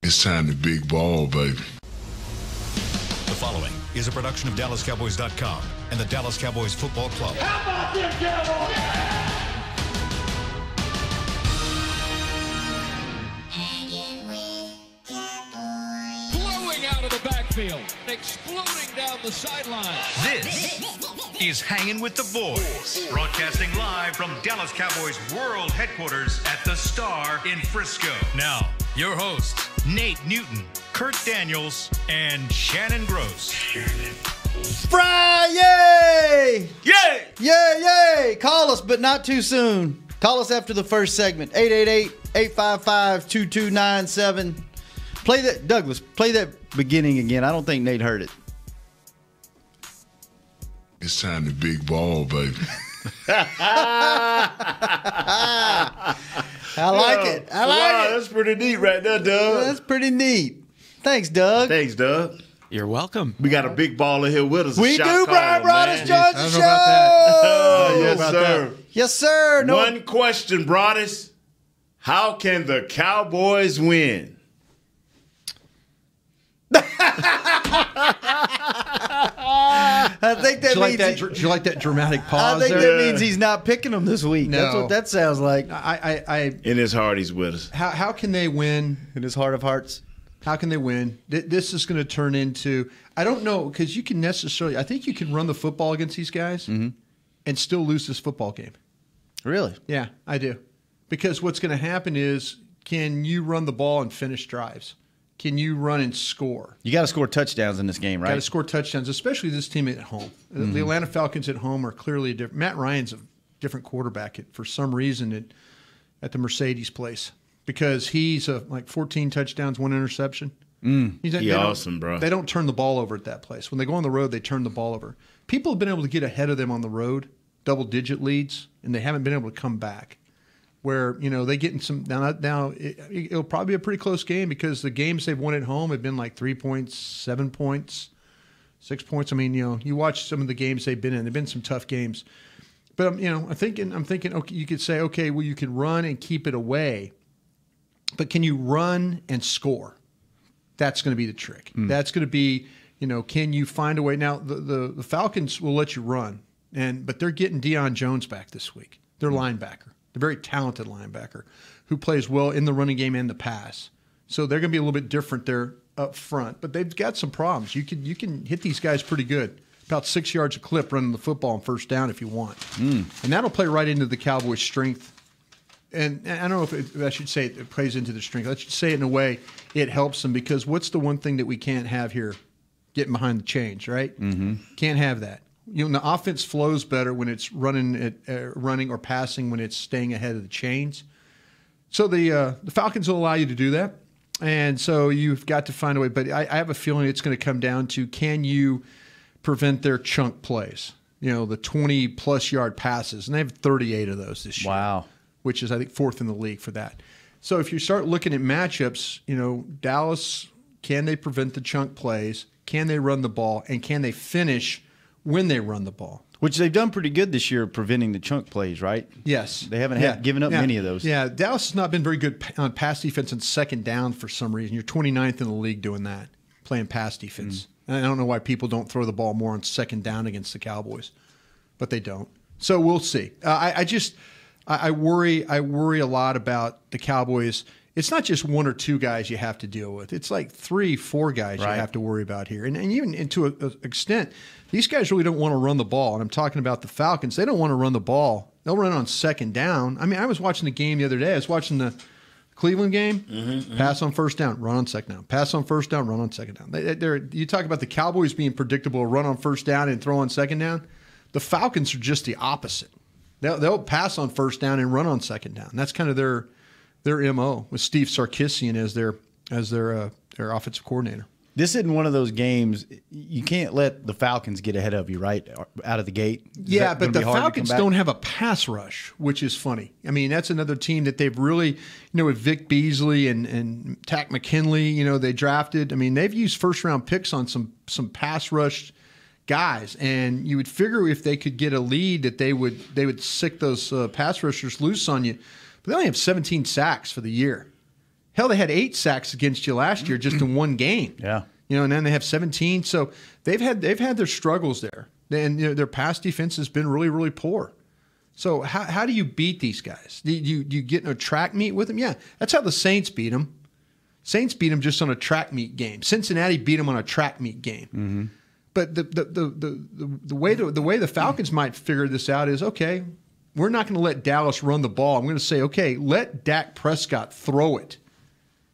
It's time to big ball, baby. The following is a production of DallasCowboys.com and the Dallas Cowboys Football Club. How about them Cowboys? Blowing out of the backfield, exploding down the sideline. This is Hangin' with the Boys, broadcasting live from Dallas Cowboys World Headquarters at the Star in Frisco. Now, your hosts, Nate Newton, Kurt Daniels, and Shannon Gross. Friday! Yay! Yay, yay! Call us, but not too soon. Call us after the first segment. 888-855-2297. Play that, Douglas, play that beginning again. I don't think Nate heard it. It's time to big ball, baby. I like it. I like it. That's pretty neat right there, Doug. That's pretty neat. Thanks, Doug. Thanks, Doug. You're welcome. We got a big baller here with us. We do. Bryan Broaddus joins the show. Yes, sir. Yes, sir. No. One question, Broaddus. How can the Cowboys win? I think that means Did you like that dramatic pause? I think there? that means he's not picking them this week. No. That's what that sounds like. In his heart, he's with us. How can they win? In his heart of hearts. How can they win? This is going to turn into, I don't know, because you can necessarily, I think you can run the football against these guys and still lose this football game. Really? Yeah, I do. Because what's going to happen is, can you run the ball and finish drives? Can you run and score? You got to score touchdowns in this game, right? Got to score touchdowns, especially this team at home. The Atlanta Falcons at home are clearly different. Matt Ryan's a different quarterback for some reason at the Mercedes place, because he's like 14 touchdowns, 1 interception. He's awesome, bro. They don't turn the ball over at that place. When they go on the road, they turn the ball over. People have been able to get ahead of them on the road, double-digit leads, and they haven't been able to come back. Where, they get in some now it'll probably be a pretty close game, because the games they've won at home have been like 3 points, 7 points, 6 points. I mean, you watch some of the games they've been in. They've been some tough games. But I'm thinking, okay, you could say, okay, well, you can run and keep it away, but can you run and score? That's going to be the trick. That's going to be, can you find a way? Now the Falcons will let you run, but they're getting Deion Jones back this week. Their linebacker. A very talented linebacker who plays well in the running game and the pass. So they're going to be a little bit different there up front. But they've got some problems. You can hit these guys pretty good. About 6 yards a clip running the football on first down if you want. And that'll play right into the Cowboys' strength. And I don't know if I should say it plays into the strength. I should say it in a way it helps them, because what's the one thing that we can't have here? Getting behind the chains, right? Can't have that. The offense flows better when it's running or passing, when it's staying ahead of the chains. So the Falcons will allow you to do that, and so you've got to find a way. But I have a feeling it's going to come down to, can you prevent their chunk plays? The 20-plus yard passes, and they have 38 of those this year. Wow, which is, I think, 4th in the league for that. So if you start looking at matchups, Dallas, can they prevent the chunk plays? Can they run the ball, and can they finish when they run the ball? Which they've done pretty good this year, preventing the chunk plays, right? Yes. They haven't given up many of those. Yeah, Dallas has not been very good on pass defense and second down for some reason. You're 29th in the league doing that, playing pass defense. And I don't know why people don't throw the ball more on second down against the Cowboys, but they don't. So we'll see. I worry a lot about the Cowboys. It's not just 1 or 2 guys you have to deal with. It's like 3, 4 guys you have to worry about here. And even to an extent, these guys really don't want to run the ball. And I'm talking about the Falcons. They don't want to run the ball. They'll run on second down. I mean, I was watching the game the other day. I was watching the Cleveland game. Pass on first down, run on second down. Pass on first down, run on second down. You talk about the Cowboys being predictable, run on first down and throw on second down. The Falcons are just the opposite. They'll pass on first down and run on second down. That's kind of their MO, with Steve Sarkisian as their offensive coordinator. This isn't one of those games. You can't let the Falcons get ahead of you, right, out of the gate. Yeah, but the Falcons don't have a pass rush, which is funny. I mean, that's another team that they've really, with Vic Beasley and Tack McKinley, they drafted. I mean, they've used first-round picks on some pass rush guys, and you would figure if they could get a lead that they would sick those pass rushers loose on you. But they only have 17 sacks for the year. Hell, they had 8 sacks against you last year just in one game. Yeah. And then they have 17. So they've had their struggles there. And their pass defense has been really, really poor. So how do you beat these guys? Do you get in a track meet with them? Yeah, that's how the Saints beat them. Saints beat them just on a track meet game. Cincinnati beat them on a track meet game. Mm-hmm. But the way the Falcons might figure this out is, okay, we're not going to let Dallas run the ball. I'm going to say, okay, let Dak Prescott throw it.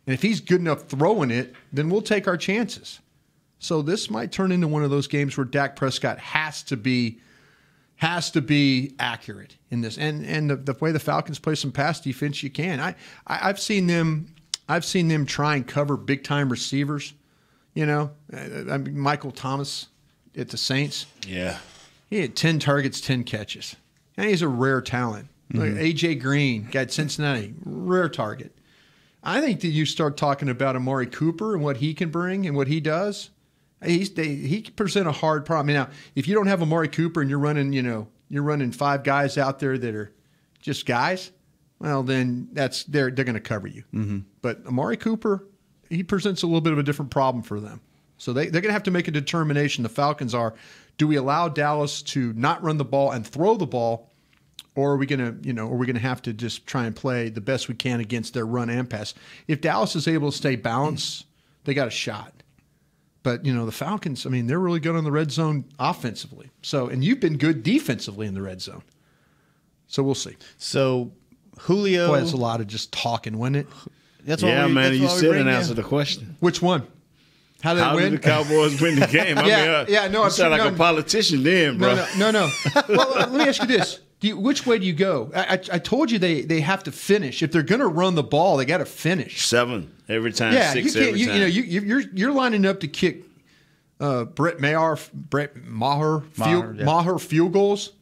And if he's good enough throwing it, then we'll take our chances. So this might turn into one of those games where Dak Prescott has to be accurate in this. And the way the Falcons play some pass defense, you can. I've seen them try and cover big time receivers. Michael Thomas at the Saints. Yeah. He had 10 targets, 10 catches. And he's a rare talent. Like A.J. Green, got Cincinnati, rare target. I think that you start talking about Amari Cooper and what he can bring and what he does. He can present a hard problem. Now, if you don't have Amari Cooper and you're running 5 guys out there that are just guys, well, then they're going to cover you. Mm-hmm. But Amari Cooper, he presents a little bit of a different problem for them. So they're going to have to make a determination. The Falcons are: do we allow Dallas to not run the ball and throw the ball, or are we going to have to just try and play the best we can against their run and pass? If Dallas is able to stay balanced, they got a shot. But, the Falcons, they're really good on the red zone offensively. So, and you've been good defensively in the red zone. So we'll see. So Julio. Boy, that's a lot of just talking, wasn't it? That's man. You still didn't answer the question. Which one? How did they win? Did the Cowboys win the game? No, you sound like a politician then, bro. No. Well, let me ask you this. Which way do you go? I told you they have to finish. If they're going to run the ball, they got to finish. 7 every time, yeah, 6 every time. You're lining up to kick Brett Maher field goals.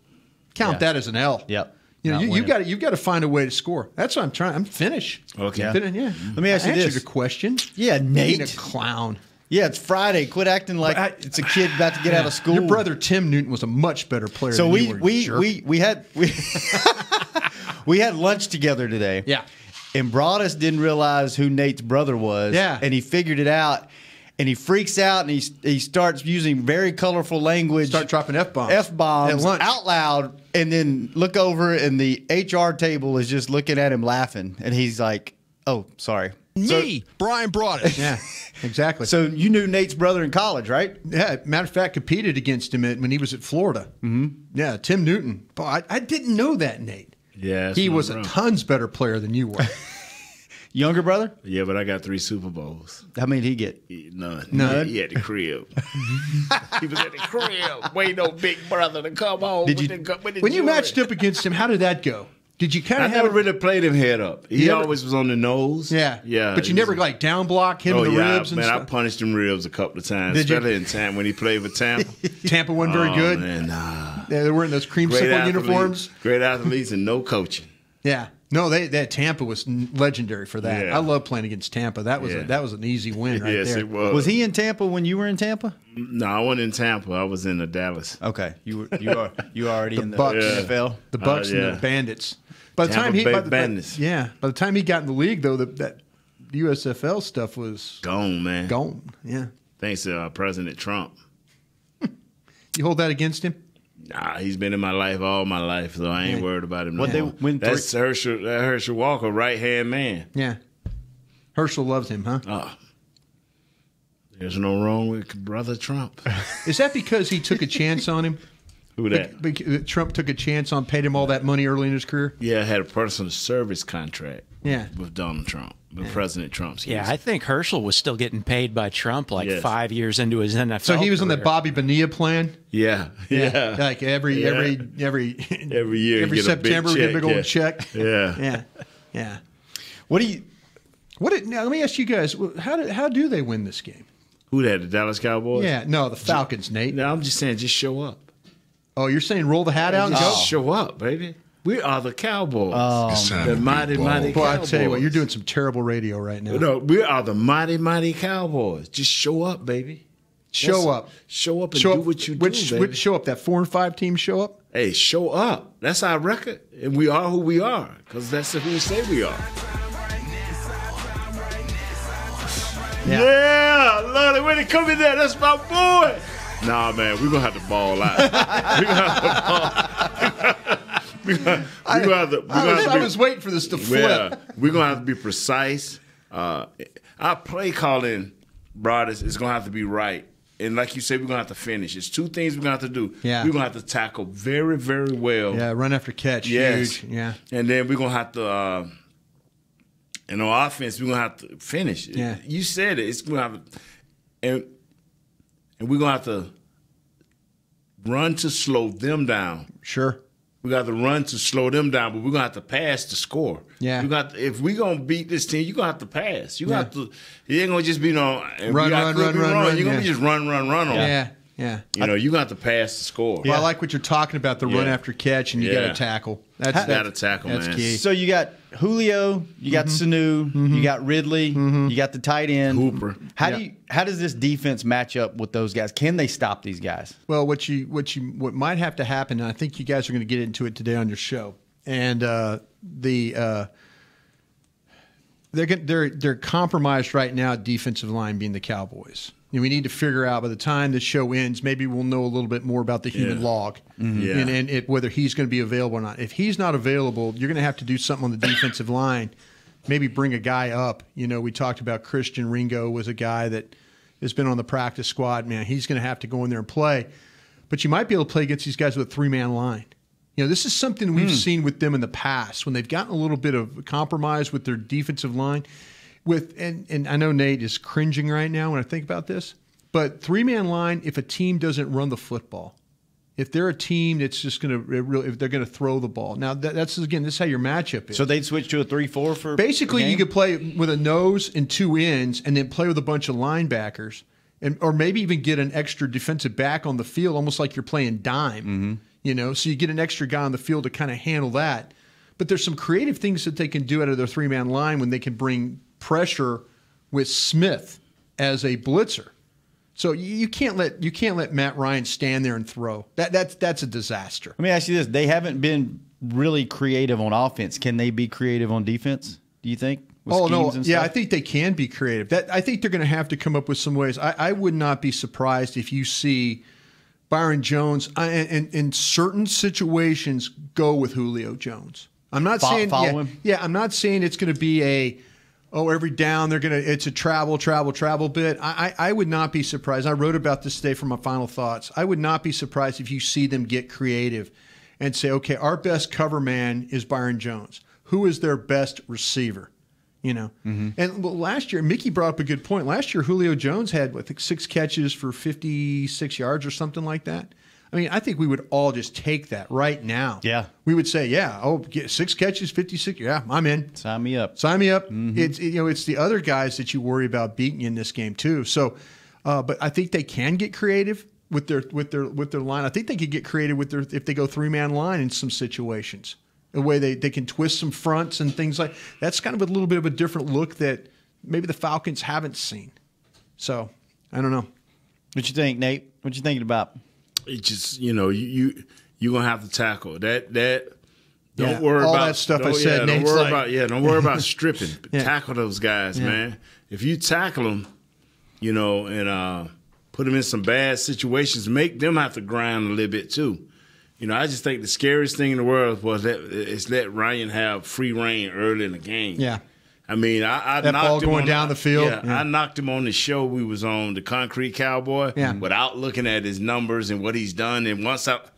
Count that as an L. Yep. You've got to find a way to score. That's what I'm trying. I'm finished. Okay. Yeah. Let me ask you this. Answered a question. Yeah, Nate. Being a clown. Yeah, it's Friday. Quit acting like it's a kid about to get out of school. Your brother Tim Newton was a much better player. So than you were, we had lunch together today. Yeah. And Broaddus didn't realize who Nate's brother was. Yeah. And he figured it out. And he freaks out and he starts using very colorful language. Start dropping F-bombs. F-bombs out loud. And then look over and the HR table is just looking at him laughing. And he's like, oh, sorry. Me, Bryan Broaddus. Yeah, exactly. So you knew Nate's brother in college, right? Yeah, matter of fact, competed against him when he was at Florida. Mm-hmm. Yeah, Tim Newton. Boy, I didn't know that, Nate. Yeah, he was a tons better player than you were. Younger brother? Yeah, but I got 3 Super Bowls. How many did he get? None. He had the crib. He was at the crib waiting on big brother to come home. When you matched up against him, how did that go? Did you kind of never really played him head up. He always was on the nose. Yeah. Yeah. But you never down block him in the ribs and stuff? I punished him ribs a couple of times. Did you? Especially in Tampa when he played with Tampa. Tampa wasn't very good? Man, nah. Yeah, they were in those creamsicle uniforms. Great athletes and no coaching. Yeah. No, that Tampa was legendary for that. Yeah. I love playing against Tampa. That was an easy win right there. Yes, it was. Was he in Tampa when you were in Tampa? No, I wasn't in Tampa. I was in Dallas. Okay, you are already in the Bucks. NFL. The Bucks and the Bandits. By the time by the time he got in the league, though, that USFL stuff was gone, man. Gone. Yeah. Thanks to President Trump. You hold that against him? Nah, he's been in my life all my life, so I ain't worried about him no more. That's Herschel Walker, right-hand man. Yeah. Herschel loves him, huh? There's no wrong with Brother Trump. Is that because he took a chance on him? Who that? Trump took a chance on, paid him all that money early in his career? Yeah, I had a personal service contract with Donald Trump, with President Trump. Yeah, I think Herschel was still getting paid by Trump 5 years into his NFL So he was career. on the Bobby Bonilla plan? Yeah. Like every year, every September we get a big old check. Yeah. Yeah. Now let me ask you guys, how do they win this game? Who that, the Dallas Cowboys? Yeah, no, the Falcons, Nate. No, I'm just saying, just show up. Oh, you're saying roll the hat out and go? Just show up, baby. We are the Cowboys. The mighty Cowboys. Boy, I tell you what, you're doing some terrible radio right now. No, we are the mighty Cowboys. Just show up, baby. Show up and do what you do, baby. Which show up? That 4-5 team show up? Hey, show up. That's our record. And we are who we are because that's who we say we are. Yeah, love it when they come in there. That's my boy. Nah, man, we're going to have to ball out. I was waiting for this to flip. Yeah, we're going to have to be precise. Our play calling, Broaddus, is going to have to be right. And like you said, we're going to have to finish. It's two things we're going to have to do. Yeah. We're going to have to tackle very, very well. Yeah, run after catch. Yes. Huge. Yeah. And then we're going to have to, and on offense, we're going to have to finish. Yeah. You said it. It's going to have to, and we're going to have to run to slow them down. Sure. We got to run to slow them down, but we're going to have to pass to score. Yeah. If we're going to beat this team, you're going to have to pass. You're going to have to. It ain't going to just be no. Run. You're going to be just run on them. Yeah. You're going to have to pass to score. Well, I like what you're talking about, the run after catch, and you got to tackle. Got to tackle, that's man. key. So you got Julio, you got Sanu, you got Ridley, you got the tight end. Hooper. How does this defense match up with those guys? Can they stop these guys? Well, what might have to happen, and I think you guys are going to get into it today on your show, and they're compromised right now at defensive line, being the Cowboys. And we need to figure out by the time the show ends, maybe we'll know a little bit more about the human log and whether he's going to be available or not. If he's not available, you're going to have to do something on the defensive line. Maybe bring a guy up. We talked about Christian Ringo was a guy that has been on the practice squad. Man, he's going to have to go in there and play. But you might be able to play against these guys with a three-man line. This is something we've seen with them in the past when they've gotten a little bit of compromise with their defensive line. And I know Nate is cringing right now when I think about this, but three-man line, if a team doesn't run the football, if they're a team that's just going to if they're going to throw the ball. Now that's again, this is how your matchup is. So they'd switch to a 3-4 for basically you could play with a nose and two ends, and then play with a bunch of linebackers, or maybe even get an extra defensive back on the field, almost like you're playing dime. So you get an extra guy on the field to kind of handle that. But there's some creative things that they can do out of their three-man line when they can bring pressure with Smith as a blitzer. So you can't let Matt Ryan stand there and throw. That's a disaster. Let me ask you this. They haven't been really creative on offense. Can they be creative on defense, do you think? I think they can be creative. I think they're going to have to come up with some ways. I would not be surprised if you see Byron Jones in certain situations go with Julio Jones. I'm not saying follow him. Yeah, I'm not saying it's going to be every down it's a travel bit. I would not be surprised. I wrote about this today for my final thoughts. I would not be surprised if you see them get creative and say, okay, our best cover man is Byron Jones. Who is their best receiver? And last year, Mickey brought up a good point. Last year, Julio Jones had, I think, 6 catches for 56 yards or something like that. I mean, I think we would all just take that right now. Yeah. We would say, get 6 catches, 56. Yeah, I'm in. Sign me up. Mm-hmm. It's the other guys that you worry about beating you in this game too. So, but I think they can get creative with their line. I think they could get creative if they go three-man line in some situations. The way they can twist some fronts and things like that's kind of a little bit of a different look that maybe the Falcons haven't seen. So I don't know. What you think, Nate? What you thinking about? It's just you're gonna have to tackle that. Don't worry all about that stuff I said. Don't Nate's don't worry about stripping. Yeah. Tackle those guys, man. If you tackle them, and put them in some bad situations, make them have to grind a little bit too. I just think the scariest thing in the world is let Ryan have free reign early in the game. Yeah. I mean, I that knocked ball him going down the field. Yeah, I knocked him on the show we was on, the Concrete Cowboy, without looking at his numbers and what he's done. And once caught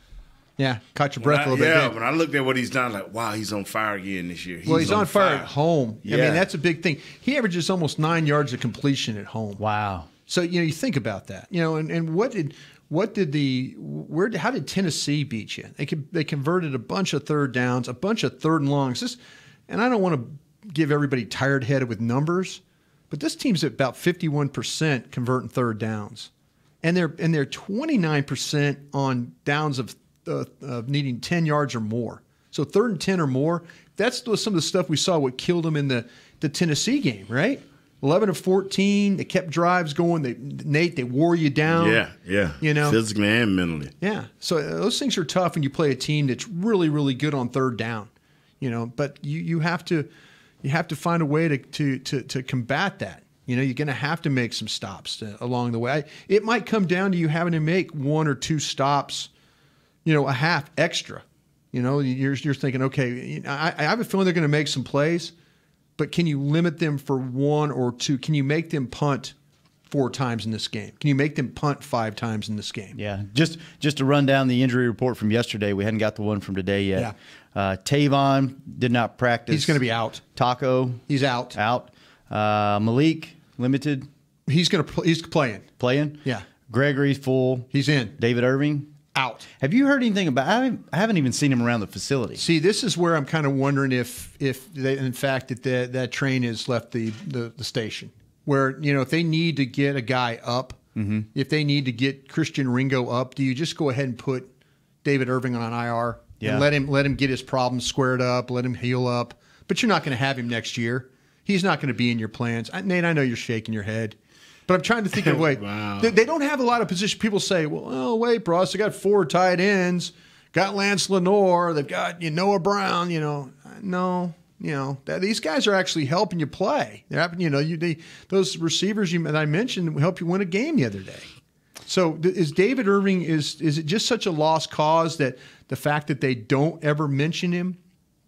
your breath a little bit. Yeah, when I looked at what he's done, like, wow, he's on fire again this year. He's on fire at home. Yeah. I mean, that's a big thing. He averages almost 9 yards of completion at home. Wow. So you think about that. How did Tennessee beat you? They converted a bunch of third downs, a bunch of third and longs. And I don't want to give everybody tired-headed with numbers, but this team's at about 51% converting third downs, and they're 29% on downs of needing 10 yards or more. So 3rd and 10 or more. That's some of the stuff we saw what killed them in the Tennessee game, right? 11 of 14. They kept drives going. They wore you down. Yeah. Physically and mentally. Yeah. So those things are tough when you play a team that's really, really good on third down. But you have to find a way to combat that. You know, you're going to have to make some stops along the way. It might come down to you having to make 1 or 2 stops, you know, a half extra. You know, you're thinking, okay, I have a feeling they're going to make some plays, but can you limit them for 1 or 2? Can you make them punt 4 times in this game? Can you make them punt 5 times in this game? Yeah, just to run down the injury report from yesterday. We hadn't got the one from today yet. Yeah. Tavon did not practice. He's going to be out. Taco, he's out. Malik limited. He's playing. Playing. Yeah. Gregory's full. He's in. David Irving out. Have you heard anything about? I haven't even seen him around the facility. See, this is where I'm kind of wondering if they, in fact, that train has left the station. Where, you know, if they need to get a guy up, if they need to get Christian Ringo up, do you just go ahead and put David Irving on IR and let him get his problems squared up, let him heal up? But you're not going to have him next year. He's not going to be in your plans. Nate, I know you're shaking your head. But I'm trying to think of a way. Wow. They don't have a lot of position. People say, well, oh, wait, Broaddus, they got 4 tight ends, got Lance Lenore, they've got Noah Brown. You know, no, you know, these guys are actually helping you play. They're helping, you know, those receivers that I mentioned help you win a game the other day. So is David Irving, is it just such a lost cause that the fact that they don't ever mention him,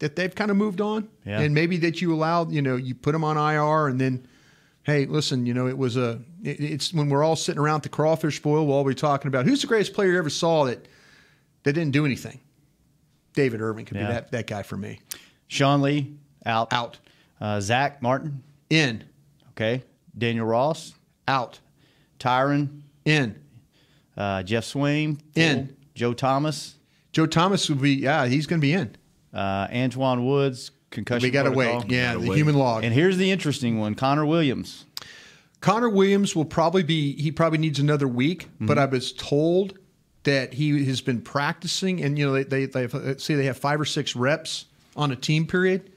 that they've kind of moved on? Yeah. And maybe that you allowed, you know, you put him on IR and then, hey, listen, you know, it's when we're all sitting around at the crawfish boil, we'll all be talking about who's the greatest player you ever saw that didn't do anything. David Irving could be that guy for me. Sean Lee, out. Out. Zach Martin, in. Okay. Daniel Ross, out. Tyron, in. Jeff Swain, in. Joe Thomas. Joe Thomas will be, he's going to be in. Antoine Woods, concussion. We got to wait. Yeah, the human log. And here's the interesting one: Connor Williams. Connor Williams will probably he probably needs another week, but I was told that he has been practicing, and you know they have 5 or 6 reps on a team period.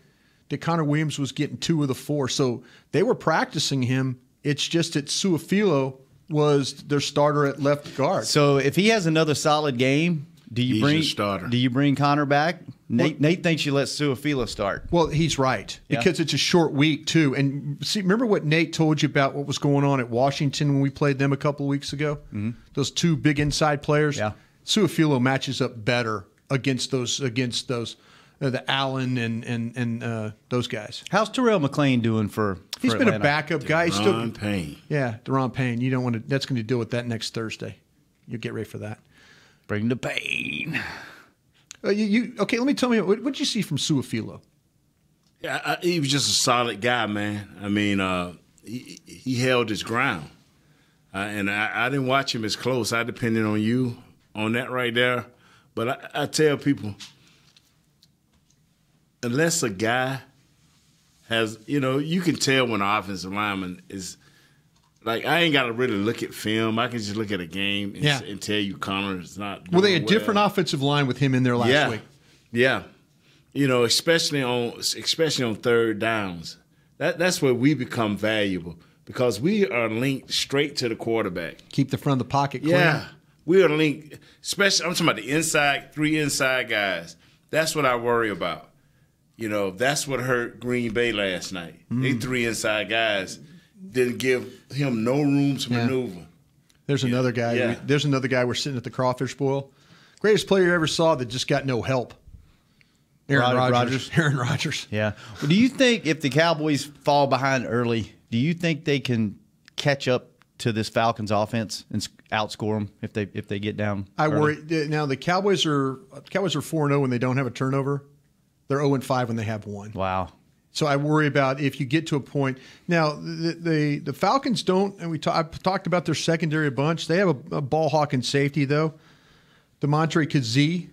That Connor Williams was getting 2 of the 4, so they were practicing him. It's just that Suafilo was their starter at left guard. So if he has another solid game, He's your starter. Do you bring Connor back? Nate thinks you let Suafilo start. Well, he's right because it's a short week too. And see, remember what Nate told you about what was going on at Washington when we played them a couple of weeks ago? Mm-hmm. Those 2 big inside players. Yeah, Suafilo matches up better against those the Allen and those guys. How's Terrell McClain doing for He's been Atlanta? A backup guy. Deron Payne. Yeah, Deron Payne. You don't want to. That's going to deal with that next Thursday. You get ready for that. Bring the pain. Okay? Let me tell you. What did you see from Suafilo? Yeah, he was just a solid guy, man. I mean, he held his ground, and I didn't watch him as close. I depended on you on that right there. But I tell people, unless a guy has, you know, you can tell when an offensive lineman is. Like, I ain't got to really look at film. I can just look at a game and tell you Connor is not doing well. They had different offensive line with him in there last week. Yeah. You know, especially on third downs. That's where we become valuable because we are linked straight to the quarterback. Keep the front of the pocket clean. Yeah. We are linked, especially, I'm talking about the inside, 3 inside guys. That's what I worry about. You know, that's what hurt Green Bay last night. They 3 inside guys. Didn't give him no room to maneuver. There's another guy. Yeah. There's another guy. We're sitting at the crawfish boil. Greatest player you ever saw that just got no help. Aaron Rodgers. Aaron Rodgers. Yeah. Well, do you think if the Cowboys fall behind early, do you think they can catch up to this Falcons offense and outscore them if they get down? I worry. Now the Cowboys are 4-0 when they don't have a turnover. They're 0-5 when they have one. Wow. So I worry about if you get to a point. Now, the Falcons don't, and I've talked about their secondary a bunch. They have a ball hawking safety, though. Demontre Kazee.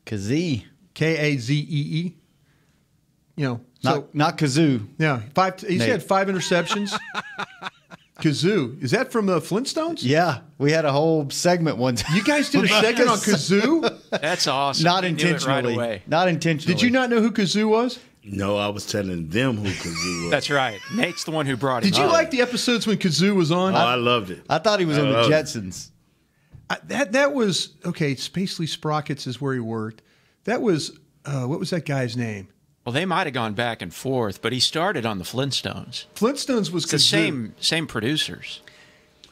Kazee. K-A-Z-E-E. You know. Not Kazoo. Yeah. He's had 5 interceptions. Kazoo. Is that from the Flintstones? Yeah. We had a whole segment one time. You guys did a segment on Kazoo? That's awesome. Not intentionally. Right away. Not intentionally. Did you not know who Kazoo was? No, I was telling them who Kazoo was. That's right. Nate's the one who brought it up. Did you like the episodes when Kazoo was on? Oh, I loved it. I thought he was on the Jetsons. That was, okay, Spacely Sprockets is where he worked. That was, what was that guy's name? Well, they might have gone back and forth, but he started on the Flintstones. Flintstones was the same producers.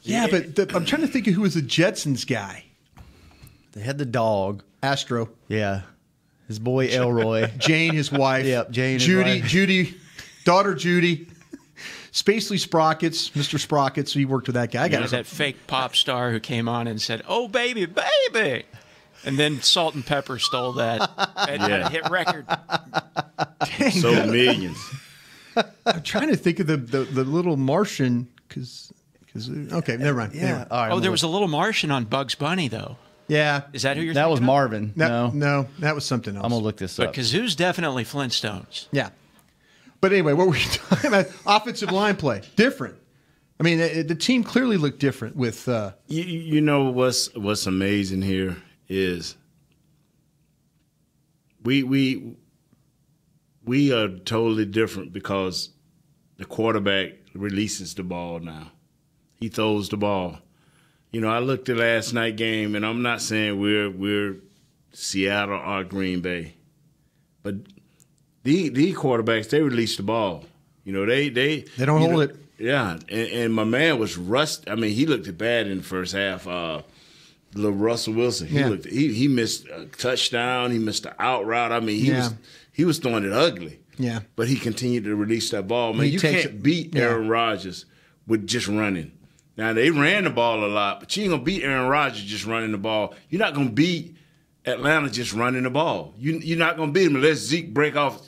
Yeah, but I'm trying to think of who was the Jetsons guy. They had the dog. Astro. Yeah. His boy Elroy. Jane, his wife. Yep, Jane. Judy, daughter Judy. Spacely Sprockets, Mr. Sprockets. He worked with that guy. That fake pop star who came on and said, "Oh, baby, baby." And then Salt and Pepper stole that. And had a hit record. Dang. Sold millions. I'm trying to think of the little Martian because okay, never mind. Yeah. Never mind. All right, There was a little Martian on Bugs Bunny, though. Yeah. Is that who you're That thinking was of? Marvin. No, that was something else. I'm going to look this But up. Kazoo's definitely Flintstones. Yeah. But anyway, what were we talking about? Offensive line play. Different. I mean, the team clearly looked different with You know what's amazing here is we are totally different because the quarterback releases the ball now. He throws the ball. You know, I looked at last night game, and I'm not saying we're Seattle or Green Bay, but the quarterbacks, they release the ball. You know, they don't hold it. Yeah, and my man was rust. I mean, he looked bad in the first half. Little Russell Wilson, he missed a touchdown. He missed the out route. I mean, he was throwing it ugly. Yeah, but he continued to release that ball. Man, you can't beat Aaron Rodgers with just running. Now, they ran the ball a lot, but you ain't going to beat Aaron Rodgers just running the ball. You're not going to beat Atlanta just running the ball. You're not going to beat him unless Zeke break off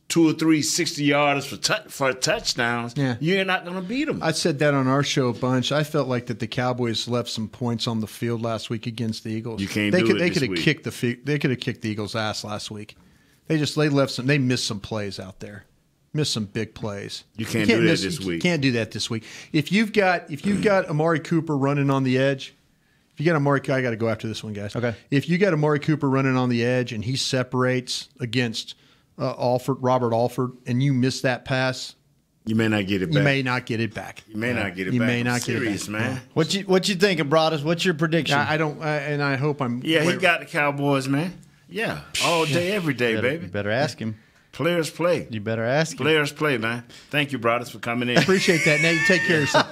2 or 3 60-yarders for touchdowns. Yeah. You're not going to beat them. I said that on our show a bunch. I felt like that the Cowboys left some points on the field last week against the Eagles. You can't they do could, it they this could have week. kicked the Eagles' ass last week. They missed some plays out there. Missed some big plays. You can't do that this week. You can't do that this week. If you've got Amari Cooper running on the edge, I got to go after this one, guys. Okay. If you got Amari Cooper running on the edge and he separates against Robert Alford, and you miss that pass, you may not get it back. You may not get it back. You may not get it You back. may not I'm get it serious, back. man. What you thinking, Broaddus? What's your prediction? I don't, and I hope I'm. Yeah, he got the Cowboys, man. Yeah, all day, every day, baby. You better ask him. Players play. You better ask him. Players play, man. Thank you, Broaddus, for coming in. Appreciate that. Now you take care of yourself.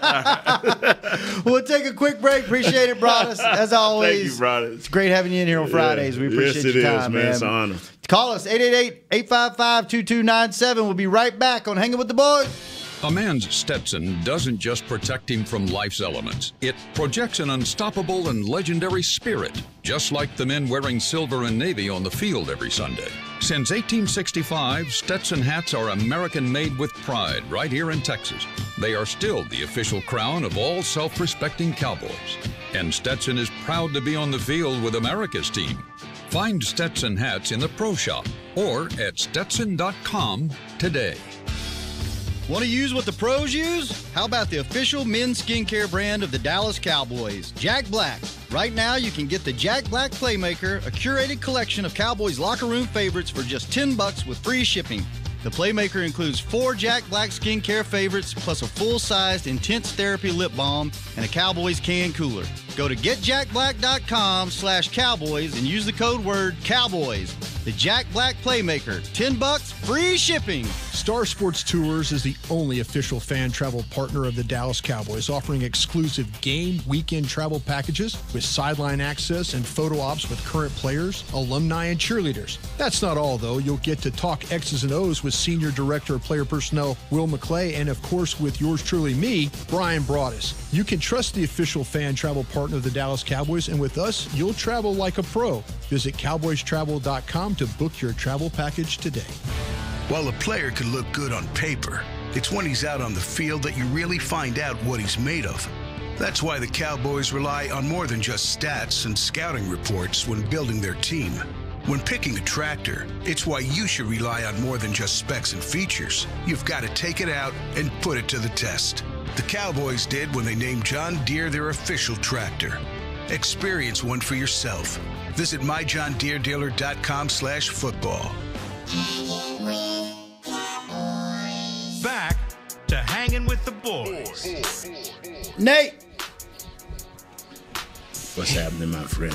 We'll take a quick break. Appreciate it, Broaddus. As always. Thank you, Broaddus. It's great having you in here on Fridays. We appreciate yes, your it time, is, man. man. It's an honor. Call us, 888-855-2297. We'll be right back on Hanging with the Boys. A man's Stetson doesn't just protect him from life's elements. It projects an unstoppable and legendary spirit, just like the men wearing silver and navy on the field every Sunday. Since 1865, Stetson hats are American-made with pride right here in Texas. They are still the official crown of all self-respecting Cowboys. And Stetson is proud to be on the field with America's team. Find Stetson hats in the Pro Shop or at Stetson.com today. Want to use what the pros use? How about the official men's skincare brand of the Dallas Cowboys, Jack Black? Right now, you can get the Jack Black Playmaker, a curated collection of Cowboys locker room favorites for just $10 with free shipping. The Playmaker includes 4 Jack Black skincare favorites, plus a full-sized Intense Therapy lip balm and a Cowboys can cooler. Go to getjackblack.com/Cowboys and use the code word Cowboys. The Jack Black Playmaker, $10, free shipping. Star Sports Tours is the only official fan travel partner of the Dallas Cowboys, offering exclusive game weekend travel packages with sideline access and photo ops with current players, alumni, and cheerleaders. That's not all, though. You'll get to talk X's and O's with Senior Director of Player Personnel Will McClay, and of course with yours truly, me, Bryan Broaddus. You can trust the official fan travel partner of the Dallas Cowboys, and with us, you'll travel like a pro. Visit cowboystravel.com to book your travel package today. While a player could look good on paper, it's when he's out on the field that you really find out what he's made of. That's why the Cowboys rely on more than just stats and scouting reports when building their team. When picking a tractor, it's why you should rely on more than just specs and features. You've got to take it out and put it to the test. The Cowboys did when they named John Deere their official tractor. Experience one for yourself. Visit myjohndeeredealer.com/football. Back to Hanging with the Boys. Nate, What's happening, my friend?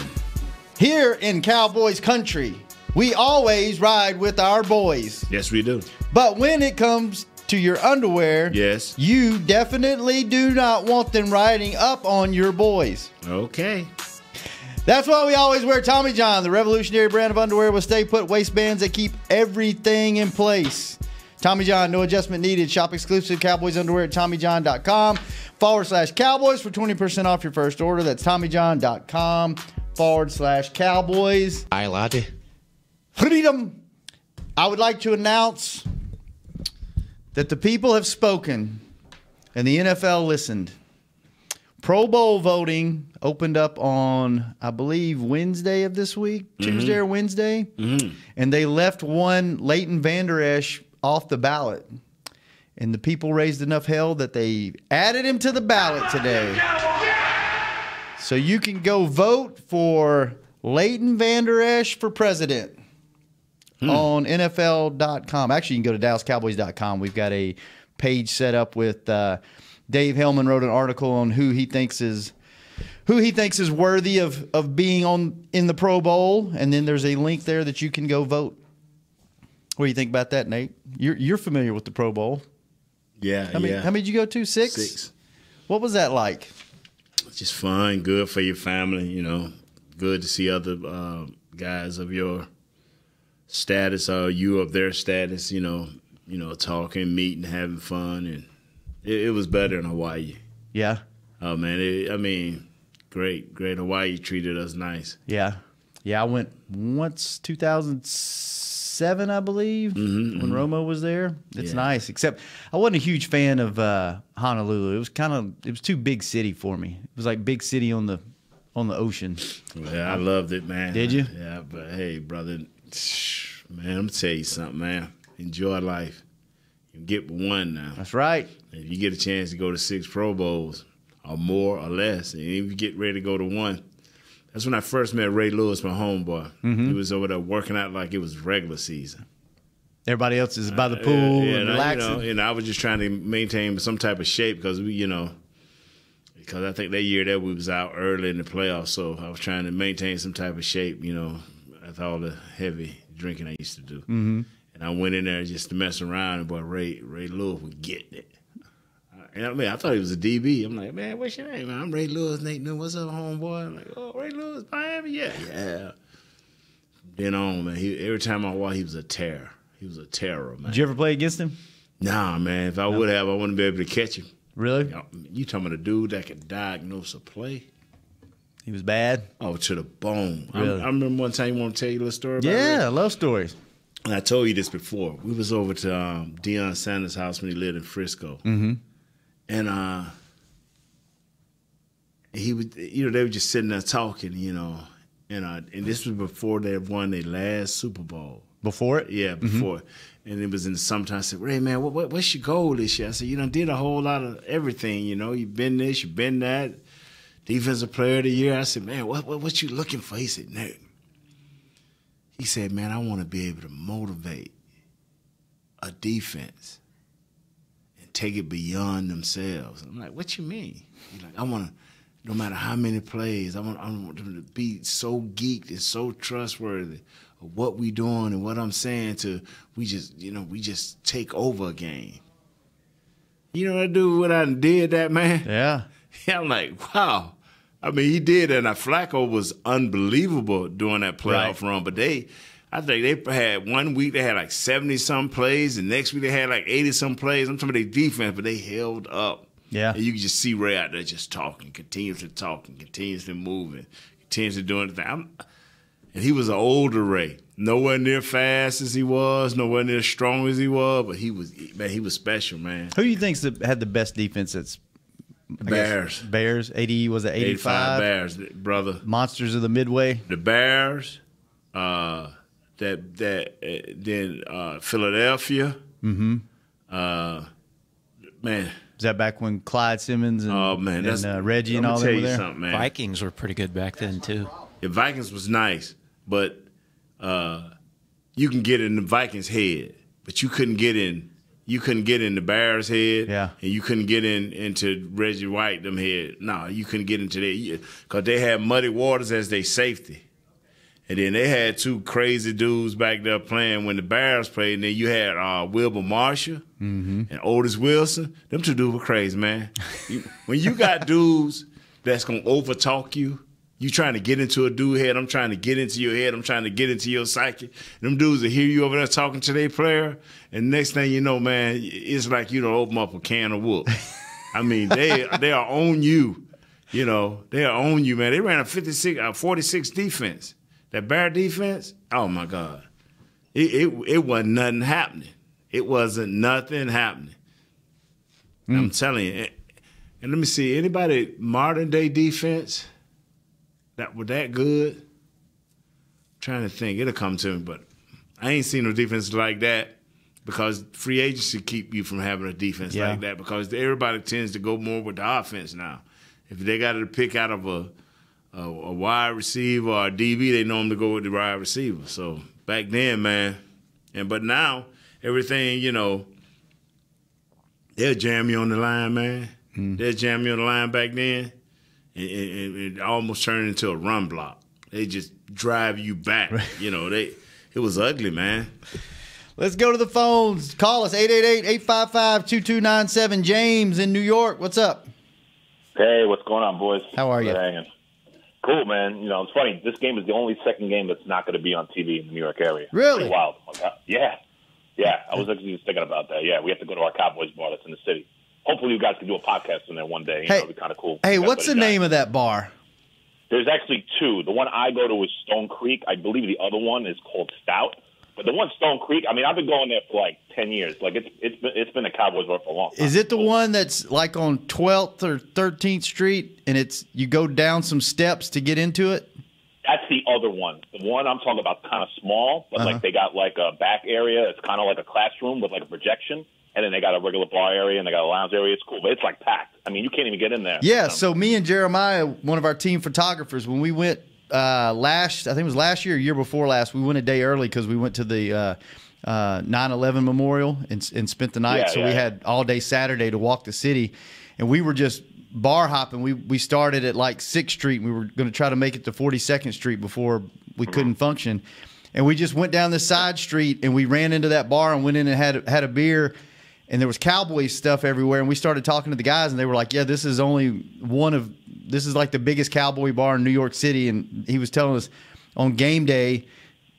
here in Cowboys country, We always ride with our boys. Yes, we do. But when it comes to your underwear, yes, you definitely do not want them riding up on your boys. Okay. That's why we always wear Tommy John, the revolutionary brand of underwear with stay-put waistbands that keep everything in place. Tommy John, no adjustment needed. Shop exclusive Cowboys underwear at TommyJohn.com/Cowboys for 20% off your first order. That's TommyJohn.com/Cowboys. Aye, laddie. Freedom. I would like to announce that the people have spoken and the NFL listened. Pro Bowl voting opened up on, I believe, Wednesday of this week, Tuesday or Wednesday, and they left one Leighton Vander Esch off the ballot. And the people raised enough hell that they added him to the ballot today. So you can go vote for Leighton Vander Esch for president on NFL.com. Actually, you can go to DallasCowboys.com. We've got a page set up with Dave Hellman wrote an article on who he thinks is worthy of being in the Pro Bowl, and then there's a link there that you can go vote. What do you think about that, Nate? You're familiar with the Pro Bowl. Yeah, How many did you go to? 6? 6. What was that like? Just fun, good for your family, good to see other guys of your status or you of their status, talking, meeting, having fun, and it was better in Hawaii. Yeah. Oh man, great. Hawaii treated us nice. Yeah. I went once 2007, I believe, when Romo was there. It's nice, except I wasn't a huge fan of Honolulu. It was too big city for me. It was like big city on the ocean. Yeah, I loved it, man. Did you? Yeah, but hey, brother, man, I'm gonna tell you something, man. Enjoy life. You get one now. That's right. If you get a chance to go to 6 Pro Bowls or more or less, and if you get ready to go to one, that's when I first met Ray Lewis, my homeboy. He was over there working out like it was regular season. Everybody else is by the pool and relaxing. I was just trying to maintain some type of shape because because I think that year that we was out early in the playoffs, so I was trying to maintain some type of shape, with all the heavy drinking I used to do. And I went in there just to mess around, and boy, Ray Lewis was getting it. And I thought he was a DB. I'm like, man, what's your name, man? I'm Ray Lewis, Nate Newton. What's up, homeboy? I'm like, oh, Ray Lewis, Miami? Yeah. From then on, man, every time I walked, he was a terror. He was a terror, man. Did you ever play against him? Nah, man. If I would have, I wouldn't be able to catch him. Really? You talking about a dude that could diagnose a play? He was bad? Oh, to the bone. Really? I remember one time, you want to tell you a little story about Yeah, Ray? I love stories. And I told you this before. We was over to Deion Sanders' house when he lived in Frisco. And he would, they were just sitting there talking, and this was before they won their last Super Bowl. Before it? Yeah, before. And it was in the summertime. I said, Ray, man, what's your goal this year? I said, you done did a whole lot of everything, You've been this, you've been that. Defensive Player of the Year. I said, man, what you looking for? He said, no. He said, man, I want to be able to motivate a defense take it beyond themselves. I'm like, what you mean? He's like, I want to, no matter how many plays, I want them to be so geeked and so trustworthy of what we doing and what I'm saying we just take over a game. That dude went out and did that, man. Yeah. I'm like, wow. I mean, he did it, and Flacco was unbelievable during that playoff run, but I think they had 1 week they had like 70-some plays, and next week they had like 80-some plays. I'm talking about their defense, but they held up. Yeah. And you can just see Ray out there just continuously moving, continuously doing the thing. And he was an older Ray. Nowhere near fast as he was, nowhere near strong as he was, but he was special, man. Who do you think had the best defense that's Bears. Bears. 80, was it 85? Bears, brother. Monsters of the Midway. The Bears. Philadelphia. Man. Is that back when Clyde Simmons and Reggie and all them were there? Something, man. Vikings were pretty good back then, too. The Vikings was nice, but you can get in the Vikings' head, but you couldn't get in the Bears' head, and you couldn't get into Reggie White them head. No, you couldn't get into that because they had Muddy Waters as their safety. And then they had two crazy dudes back there playing when the Bears played. And then you had Wilbur Marshall and Otis Wilson. Them two dudes were crazy, man. When you got dudes that's going to overtalk you, you trying to get into a dude's head, I'm trying to get into your head, I'm trying to get into your psyche. Them dudes will hear you over there talking to their player, and next thing you know, man, it's like you don't open up a can of whoop. I mean, they are on you. You know, they are on you, man. They ran a 46 defense. That Bear defense, oh, my God. It wasn't nothing happening. It wasn't nothing happening. I'm telling you. And let me see, anybody modern-day defense that were that good? I'm trying to think. It'll come to me, but I ain't seen no defense like that because free agency keep you from having a defense like that because everybody tends to go more with the offense now. If they got to pick out of a wide receiver or a DB, they know them to go with the wide receiver. So back then, man, but now everything, you know, they'll jam you on the line, man. They'll jam you on the line back then, and it almost turned into a run block. They just drive you back. You know, it was ugly, man. Let's go to the phones. Call us 888-855-2297. James in New York, what's up? Hey, what's going on, boys? How are you? Hanging. Cool, man. You know, it's funny. This game is the only second game that's not going to be on TV in the New York area. Really? Pretty wild. Yeah. I was actually just thinking about that. Yeah, we have to go to our Cowboys bar that's in the city. Hopefully you guys can do a podcast in there one day. You know, it'd be kind of cool. Hey, what's the name of that bar? There's actually two. The one I go to is Stone Creek. I believe the other one is called Stout. But the one Stone Creek, I mean, I've been going there for like 10 years. Like it's been a Cowboys bar for a long time. Is it the one that's like on 12th or 13th Street, and you go down some steps to get into it? That's the other one. The one I'm talking about kind of small, but like they got like a back area. It's kind of like a classroom with like a projection. And then they got a regular bar area and they got a lounge area. It's cool, but it's like packed. I mean, you can't even get in there. Yeah, so me and Jeremiah, one of our team photographers, when we went I think it was last year or year before last, we went a day early because we went to the 9/11 memorial and spent the night. We had all day Saturday to walk the city. And we were just bar hopping. We started at like 6th Street. And we were going to try to make it to 42nd Street before we couldn't function. And we just went down this side street and we ran into that bar and went in and had a beer. And there was Cowboys stuff everywhere. And we started talking to the guys, and they were like, yeah, this is like the biggest Cowboy bar in New York City. And he was telling us on game day,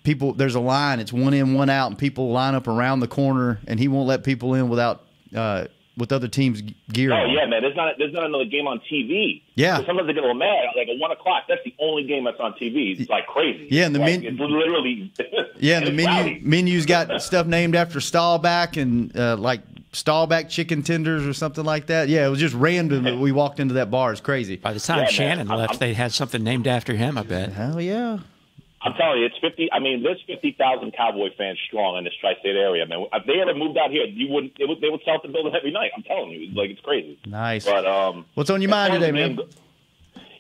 there's a line. It's one in, one out, and people line up around the corner, and he won't let people in without with other teams' gear on. Yeah, man. There's not another game on TV. Yeah. So sometimes they get a little mad. Like at 1 o'clock, that's the only game that's on TV. It's like crazy. Yeah, and it's literally. Yeah, and the menu's got stuff named after Staubach and like Staubach chicken tenders or something like that. Yeah, it was just random that we walked into that bar. It's crazy. By the time Shannon left, they had something named after him, I bet. Hell yeah. I'm telling you, it's 50. I mean, there's 50,000 Cowboy fans strong in this tri-state area, man. If they ever moved out here, they would sell out the building every night. I'm telling you, it's crazy. Nice. But what's on your mind today, man?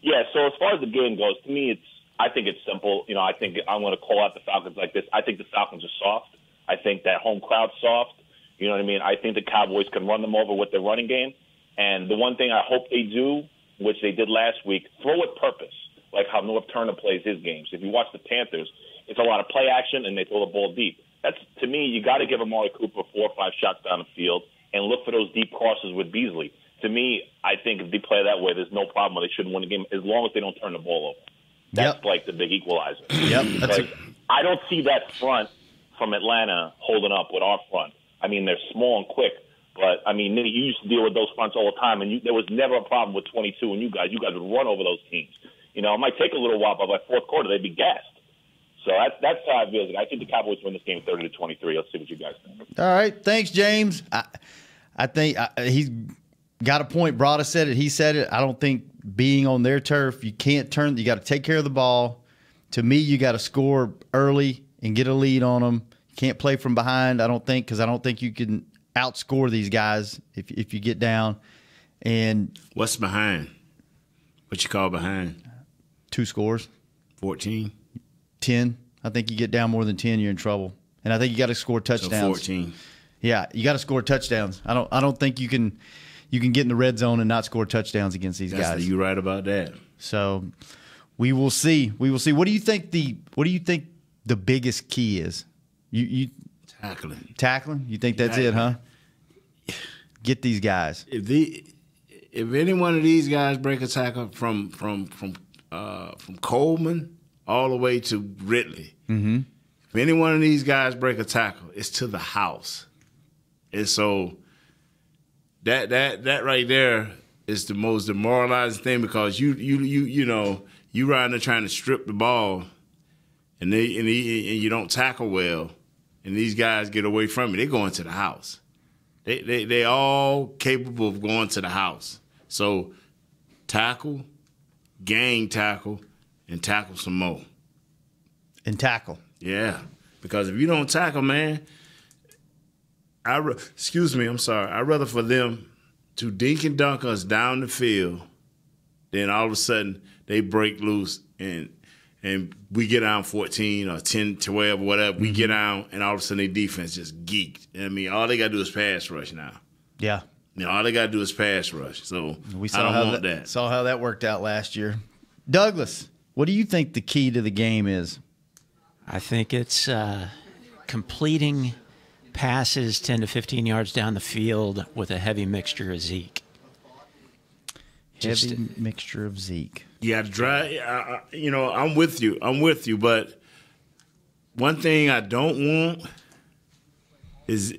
Yeah. So as far as the game goes, to me, I think it's simple. You know, I think I'm going to call out the Falcons like this. I think the Falcons are soft. I think that home crowd's soft. You know what I mean? I think the Cowboys can run them over with their running game. And the one thing I hope they do, which they did last week, throw with purpose. Like how North Turner plays his games. If you watch the Panthers, it's a lot of play action and they throw the ball deep. That's, to me, you got to give Amari Cooper 4 or 5 shots down the field and look for those deep crosses with Beasley. To me, I think if they play that way, there's no problem. They shouldn't win the game as long as they don't turn the ball over. That's like the big equalizer. Yep. I don't see that front from Atlanta holding up with our front. I mean, they're small and quick. But, I mean, you used to deal with those fronts all the time, and there was never a problem with 22 and you guys would run over those teams. You know, it might take a little while, but by fourth quarter, they'd be gassed. So that's how I feel. I think the Cowboys win this game 30-23. Let's see what you guys think. All right. Thanks, James. I think he's got a point. Broaddus said it. He said it. I don't think being on their turf, you can't turn. You got to take care of the ball. To me, you got to score early and get a lead on them. You can't play from behind, I don't think, because I don't think you can outscore these guys if you get down. And what's behind? What you call behind? 2 scores. 14? 10. I think you get down more than 10, you're in trouble. And I think you got to score touchdowns. So 14. Yeah, you got to score touchdowns. I don't think you can get in the red zone and not score touchdowns against these guys. You're right about that. So We will see. We will see. What do you think the biggest key is? You tackling. Tackling? You think that's it, huh? Get these guys. If any one of these guys break a tackle from Coleman all the way to Ridley, if any one of these guys break a tackle, it's to the house. And so that right there is the most demoralizing thing, because you know you riding there trying to strip the ball, and you don't tackle well, and these guys get away from it. They go into the house. They all capable of going to the house. So tackle, gang tackle, and tackle some more. And tackle. Yeah, because if you don't tackle, man, I'm sorry. I'd rather for them to dink and dunk us down the field than all of a sudden they break loose and we get down 14 or 10, 12, whatever. We get down, and all of a sudden their defense just geeked. I mean, all they got to do is pass rush now. Yeah. All they got to do is pass rush. So I don't want that. Saw how that worked out last year. Douglas, what do you think the key to the game is? I think it's completing passes 10 to 15 yards down the field with a heavy mixture of Zeke. Mixture of Zeke. You got to drive. I'm with you. But one thing I don't want is,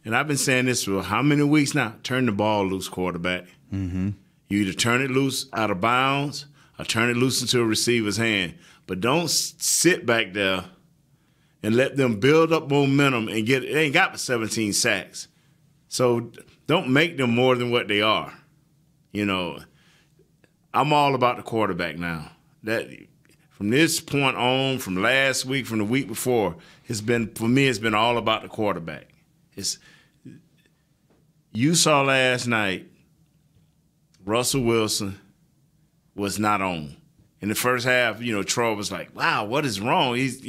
and I've been saying this for how many weeks now? Turn the ball loose, quarterback. Mm-hmm. You either turn it loose out of bounds or turn it loose into a receiver's hand. But don't sit back there and let them build up momentum and get. They ain't got but 17 sacks, so don't make them more than what they are. You know, I'm all about the quarterback now. That from this point on, from last week, from the week before, it's been all about the quarterback. You saw last night, Russell Wilson was not on. In the first half, Troy was like, wow, what is wrong? He's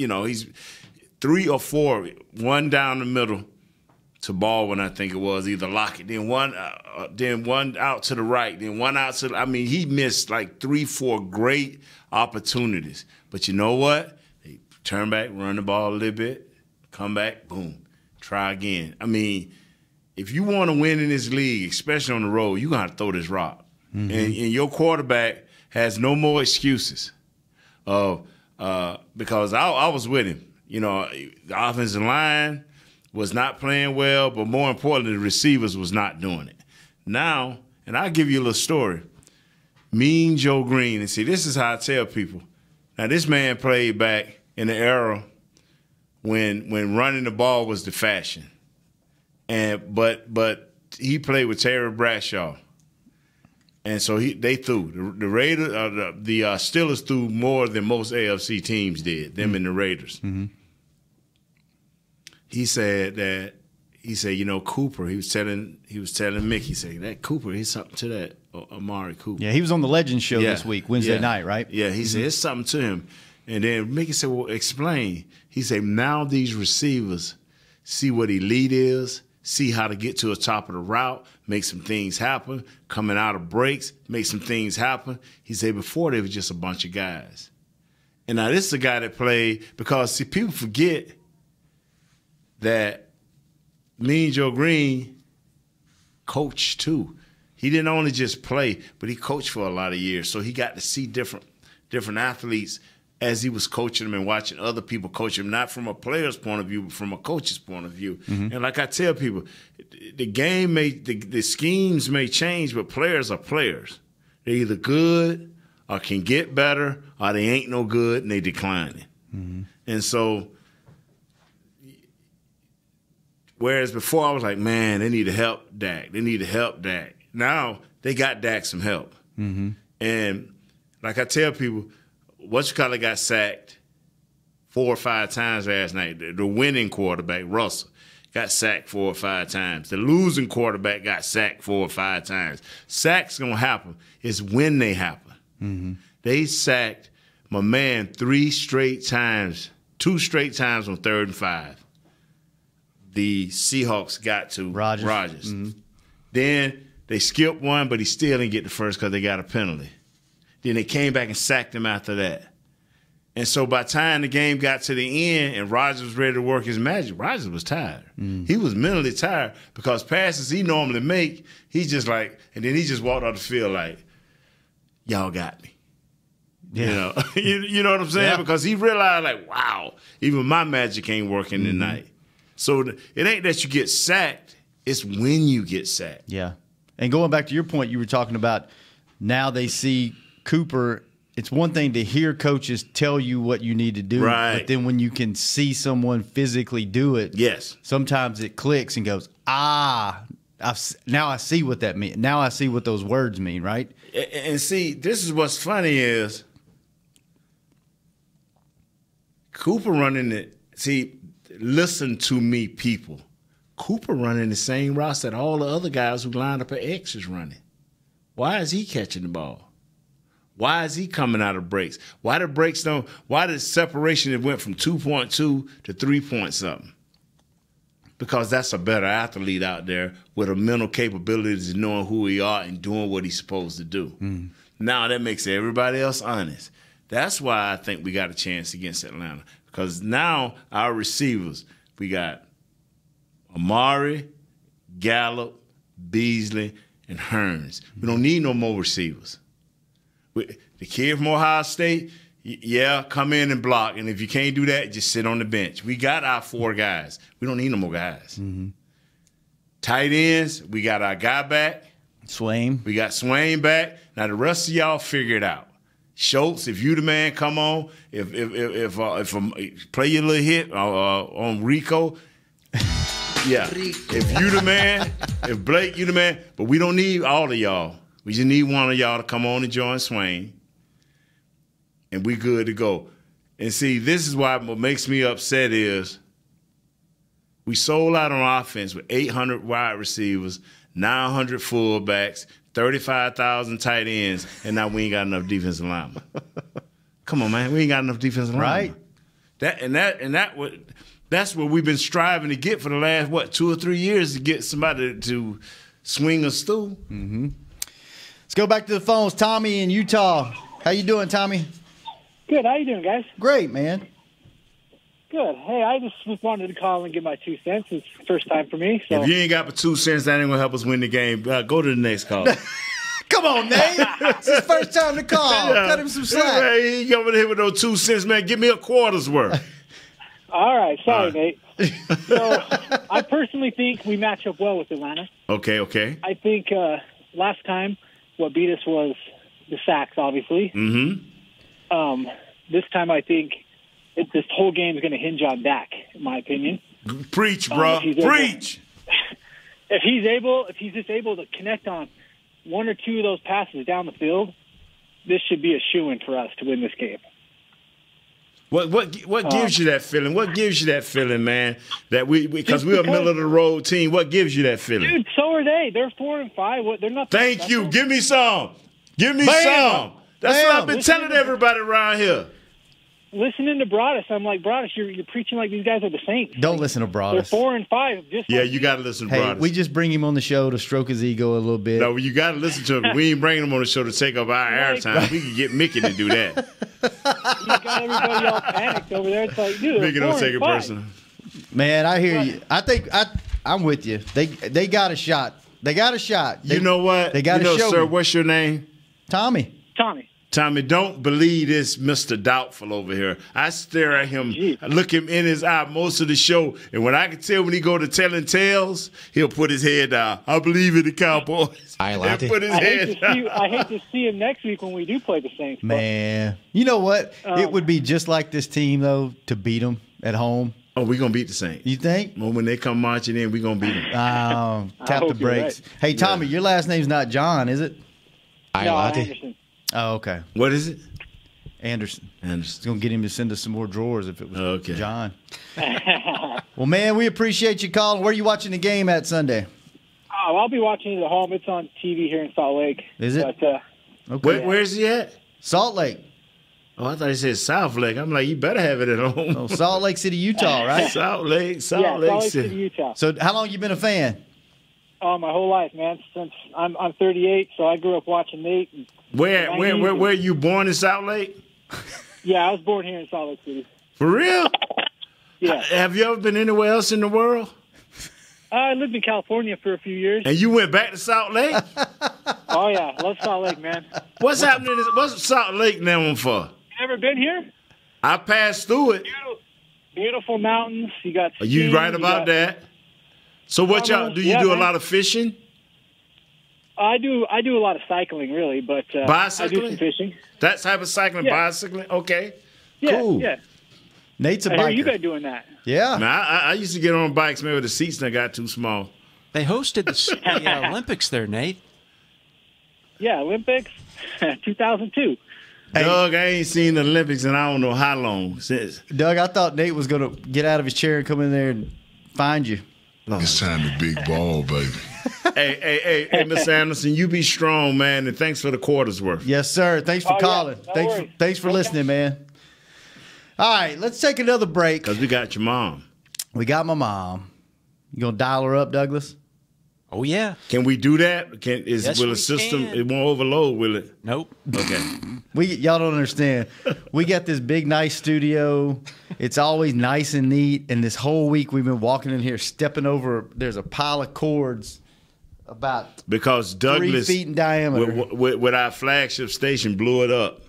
3 or 4, one down the middle to Baldwin, I think it was, either Lockett, then one out to the right, then one out to the, he missed like 3, 4 great opportunities. But you know what? They turn back, run the ball a little bit, come back, boom, try again. If you want to win in this league, especially on the road, you're going to have to throw this rock. Mm-hmm. And your quarterback has no more excuses because I was with him. The offensive line was not playing well, but more importantly, the receivers was not doing it. Now, and I'll give you a little story. Mean Joe Green, and see, this is how I tell people. Now, this man played back in the era when running the ball was the fashion. But he played with Terry Bradshaw. And so they threw. The Raiders, the Steelers threw more than most AFC teams did, them and the Raiders. Mm-hmm. He said, Cooper, he was telling Mick, he said, that Cooper, he's something to that, Amari Cooper. Yeah, he was on the Legends show this week, Wednesday night, right? Yeah, he said, it's something to him. And then Mickey said, well, explain. He said, now these receivers see what elite is, see how to get to the top of the route, make some things happen, coming out of breaks, make some things happen. He said before they were just a bunch of guys. And now this is a guy that played, because see, people forget that Mean Joe Green coached too. He didn't only just play, but he coached for a lot of years. So he got to see different athletes as he was coaching them and watching other people coach them, not from a player's point of view, but from a coach's point of view. Mm-hmm. And like I tell people, the game the schemes may change, but players are players. They're either good or can get better, or they ain't no good and they declining. Mm-hmm. And so, whereas before I was like, man, they need to help Dak. They need to help Dak. Now they got Dak some help. Mm-hmm. And like I tell people, whatchamacallit got sacked 4 or 5 times last night. The winning quarterback, Russell, got sacked 4 or 5 times. The losing quarterback got sacked 4 or 5 times. Sacks going to happen. It's when they happen. Mm-hmm. They sacked my man 2 straight times on 3rd and 5. The Seahawks got to Rodgers. Mm-hmm. Then they skipped one, but he still didn't get the first because they got a penalty. Then they came back and sacked him after that. And so by the time the game got to the end and Rodgers was ready to work his magic, Rodgers was tired. He was mentally tired because passes he normally make, he's just like, and then he just walked off the field like, y'all got me. Yeah. You know, you know what I'm saying? Yeah. Because he realized like, wow, even my magic ain't working tonight. So it ain't that you get sacked, it's when you get sacked. Yeah. And going back to your point, you were talking about now they see Cooper. It's one thing to hear coaches tell you what you need to do, right. But then when you can see someone physically do it, yes, sometimes it clicks and goes, now I see what that means. Now I see what those words mean, right? And see, this is what's funny is Cooper running it. See, listen to me, people. Cooper running the same routes that all the other guys who lined up at X is running. Why is he catching the ball? Why is he coming out of breaks? Why the separation it went from 2.2 to 3 point something? Because that's a better athlete out there with a mental capabilities of knowing who he are and doing what he's supposed to do. Now that makes everybody else honest. That's why I think we got a chance against Atlanta. Because now our receivers, we got Amari, Gallup, Beasley, and Hearns. We don't need no more receivers. The kid from Ohio State, come in and block. And if you can't do that, just sit on the bench. We got our 4 guys. We don't need no more guys. Tight ends, we got our guy back. Swain. We got Swain back. Now the rest of y'all figure it out. Schultz, if you the man, come on. If play your little hit on Rico. Yeah. If you the man, if Blake, you the man. But we don't need all of y'all. We just need one of y'all to come on and join Swain. And we good to go. And see, this is why what makes me upset is we sold out on offense with 800 wide receivers, 900 fullbacks, 35,000 tight ends, and now we ain't got enough defensive linemen. Come on, man. We ain't got enough defensive linemen. Right. That's what we've been striving to get for the last, 2 or 3 years to get somebody to swing us through. Let's go back to the phones. Tommy in Utah. How you doing, Tommy? Good. How you doing, guys? Great, man. Good. Hey, I just wanted to call and give my 2 cents. It's the first time for me. So. If you ain't got but 2 cents, that ain't going to help us win the game. Go to the next call. Come on, Nate. It's his first time to call. Cut him some slack. Hey, he over here with those 2 cents, man. Give me a quarter's worth. All right. Sorry, Nate. So I personally think we match up well with Atlanta. Okay. I think last time what beat us was the sacks, obviously. This time I think this whole game is going to hinge on Dak, in my opinion. Preach, bro. Preach. If he's just able to connect on 1 or 2 of those passes down the field, this should be a shoo-in for us to win this game. What gives you that feeling? What gives you that feeling, man? That because we're a middle of the road team. What gives you that feeling? Dude, so are they. They're 4-5. They're not. Thank you. Give me some. Give me some. That's what I've been telling everybody around here. Listening to Broaddus, I'm like, Broaddus, you're preaching like these guys are the Saints. Don't listen to Broaddus. They're 4-5. You got to listen to Broaddus. We just bring him on the show to stroke his ego a little bit. No, you got to listen to him. We ain't bringing him on the show to take up our airtime. We can get Mickey to do that. You got everybody all panicked over there. It's like, dude, Mickey don't take it personal. Man, I hear you. I think I'm with you. They got a shot. They got a shot. You know what? They got to show sir, me. What's your name? Tommy. Tommy, don't believe this Mr. Doubtful over here. I stare at him, look him in his eye most of the show, and when I can tell when he go to telling tales, he'll put his head down. I believe in the Cowboys. I hate to see him next week when we do play the Saints. Man, you know what? It would be just like this team, though, to beat them at home. Oh, we're going to beat the Saints. You think? Well, when they come marching in, we're going to beat them. Tap the brakes. Right. Hey, Tommy, your last name's not John, is it? No, Anderson. Oh, okay. What is it? Anderson. It's going to get him to send us some more drawers if it was John. Well, man, we appreciate you calling. Where are you watching the game at Sunday? Oh, I'll be watching it at home. It's on TV here in Salt Lake. Is it? But, okay. Where's he at? Salt Lake. Oh, I thought he said South Lake. I'm like, you better have it at home. Oh, Salt Lake City, Utah, right? Salt Lake City, Utah. So how long you been a fan? Oh, my whole life, man. Since I'm 38, so I grew up watching Nate. And Where are you born in Salt Lake? Yeah, I was born here in Salt Lake City. For real? Yeah. Have you ever been anywhere else in the world? I lived in California for a few years. And you went back to Salt Lake? Oh, yeah. Love Salt Lake, man. What's happening? What's Salt Lake known for? You ever been here? I passed through it. Beautiful mountains. You got Are you skiing, right about that? So what y'all do? You do a lot of fishing? I do a lot of cycling, really, but bicycling? I do some fishing. That type of cycling, bicycling? Okay. Yeah, cool. Yeah. Nate's a I biker. hear you been doing that. Yeah. Man, I used to get on bikes, maybe the seats got too small. They hosted the Olympics there, Nate. Yeah, Olympics, 2002. Doug, I ain't seen the Olympics in I don't know how long since. Doug, I thought Nate was going to get out of his chair and come in there and find you. It's time to big ball, baby. Hey, Mr. Anderson, you be strong, man, and thanks for the quarter's worth. Yes, sir. Thanks for calling. Yeah. Thanks for listening, man. All right, let's take another break. Because we got your mom. We got my mom. You going to dial her up, Douglas? Oh, yeah. Can we do that? Yes, will we the system, can. it won't overload, will it? Nope. Okay. Y'all don't understand. We got this big, nice studio. It's always nice and neat. And this whole week we've been walking in here, stepping over. There's a pile of cords about because Douglas 3 feet in diameter. With our flagship station blew it up.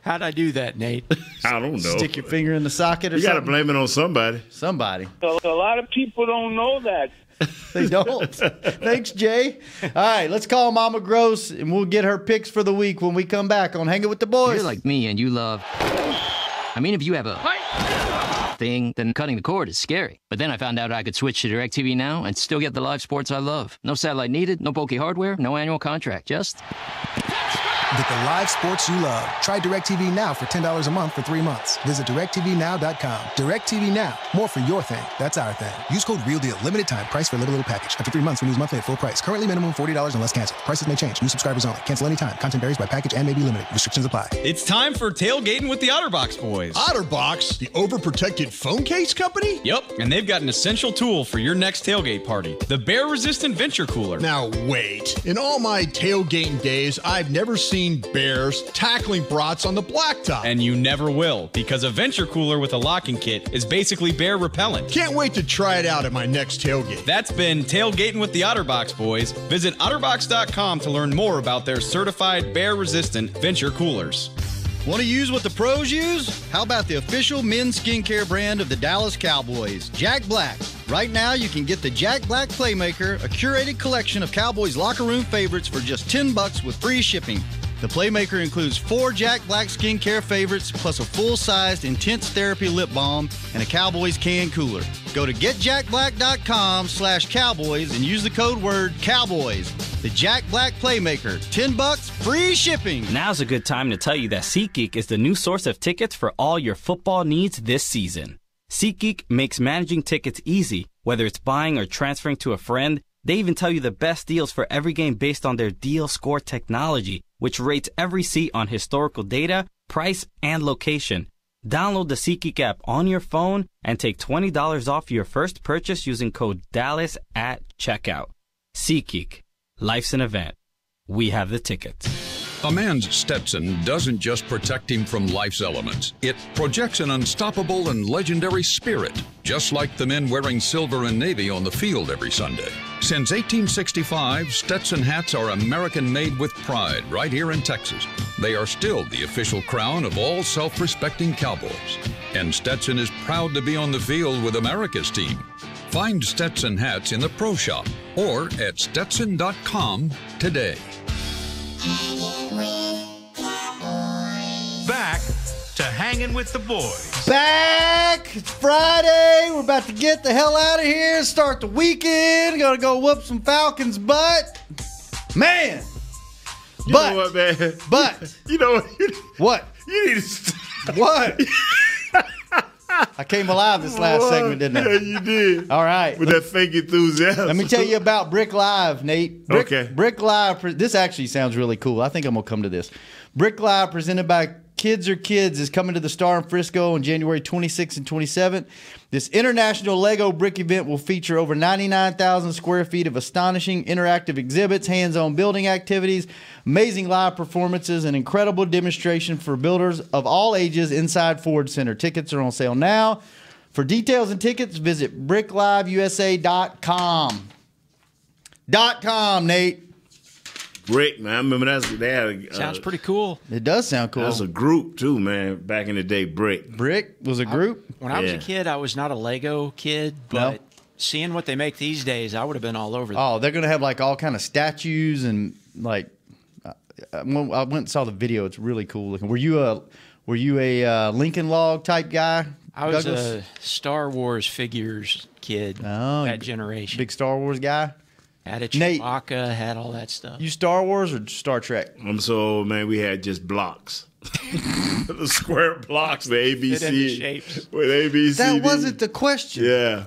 How'd I do that, Nate? I don't know. Stick your finger in the socket or you something? You got to blame it on somebody. Somebody. A lot of people don't know that. They don't. Thanks, Jay. All right, let's call Mama Gross, and we'll get her picks for the week when we come back on Hangin' with the Boys. You're like me, and you love... I mean, if you have a thing, then cutting the cord is scary. But then I found out I could switch to DirecTV Now and still get the live sports I love. No satellite needed, no bulky hardware, no annual contract, just... Get the live sports you love. Try DirecTV Now for $10 a month for 3 months. Visit DirecTVNow.com. DirecTV Now. More for your thing. That's our thing. Use code REALDEAL. Limited time. Price for little package. After 3 months, renews monthly at full price. Currently minimum $40 unless canceled. Prices may change. New subscribers only. Cancel anytime. Content varies by package and may be limited. Restrictions apply. It's time for tailgating with the OtterBox boys. OtterBox? The overprotected phone case company? Yep, and they've got an essential tool for your next tailgate party. The bear-resistant Venture Cooler. Now wait. In all my tailgating days, I've never seen bears tackling brats on the blacktop. And you never will, because a Venture Cooler with a locking kit is basically bear repellent. Can't wait to try it out at my next tailgate. That's been Tailgating with the OtterBox boys. Visit OtterBox.com to learn more about their certified bear-resistant Venture Coolers. Want to use what the pros use? How about the official men's skincare brand of the Dallas Cowboys, Jack Black? Right now, you can get the Jack Black Playmaker, a curated collection of Cowboys locker room favorites for just $10 with free shipping. The Playmaker includes 4 Jack Black skincare favorites, plus a full-sized Intense Therapy lip balm and a Cowboys can cooler. Go to getjackblack.com/Cowboys and use the code word Cowboys. The Jack Black Playmaker, $10, free shipping. Now's a good time to tell you that SeatGeek is the new source of tickets for all your football needs this season. SeatGeek makes managing tickets easy, whether it's buying or transferring to a friend. They even tell you the best deals for every game based on their deal score technology, which rates every seat on historical data, price, and location. Download the SeatGeek app on your phone and take $20 off your first purchase using code DALLAS at checkout. SeatGeek. Life's an event. We have the tickets. A man's Stetson doesn't just protect him from life's elements. It projects an unstoppable and legendary spirit, just like the men wearing silver and navy on the field every Sunday. Since 1865, Stetson hats are American-made with pride right here in Texas. They are still the official crown of all self-respecting Cowboys. And Stetson is proud to be on the field with America's team. Find Stetson hats in the Pro Shop or at Stetson.com today. Back to Hangin' with the Boys. Back! It's Friday. We're about to get the hell out of here. Start the weekend. Gonna go whoop some Falcons' butt. Man! You know what, man? But you know what? What? You need to stop. What? I came alive this last segment, didn't I? Yeah, you did. All right. With that fake enthusiasm. Let me tell you about Brick Live, Nate. Okay. Brick Live. This actually sounds really cool. I think I'm going to come to this. Brick Live presented by Kids Are Kids is coming to the Star in Frisco on January 26th and 27th. This international Lego brick event will feature over 99,000 square feet of astonishing interactive exhibits, hands-on building activities, amazing live performances, and incredible demonstration for builders of all ages inside Ford Center. Tickets are on sale now. For details and tickets, visit brickliveusa.com. Nate. Brick, man. I remember they had Sounds pretty cool. It does sound cool. That was a group, too, man, back in the day, Brick. Brick was a group? When I was a kid, I was not a Lego kid, but seeing what they make these days, I would have been all over that. Oh, they're going to have, like, all kind of statues and, like, I went and saw the video. It's really cool looking. Were you a Lincoln Log type guy, I was Douglas? a Star Wars figures kid, that generation. Big Star Wars guy? Had a Chewbacca, had all that stuff. You Star Wars or Star Trek? I'm so old, man. We had just blocks. The square blocks, the ABC. Shapes. With ABC. That wasn't the question. Yeah.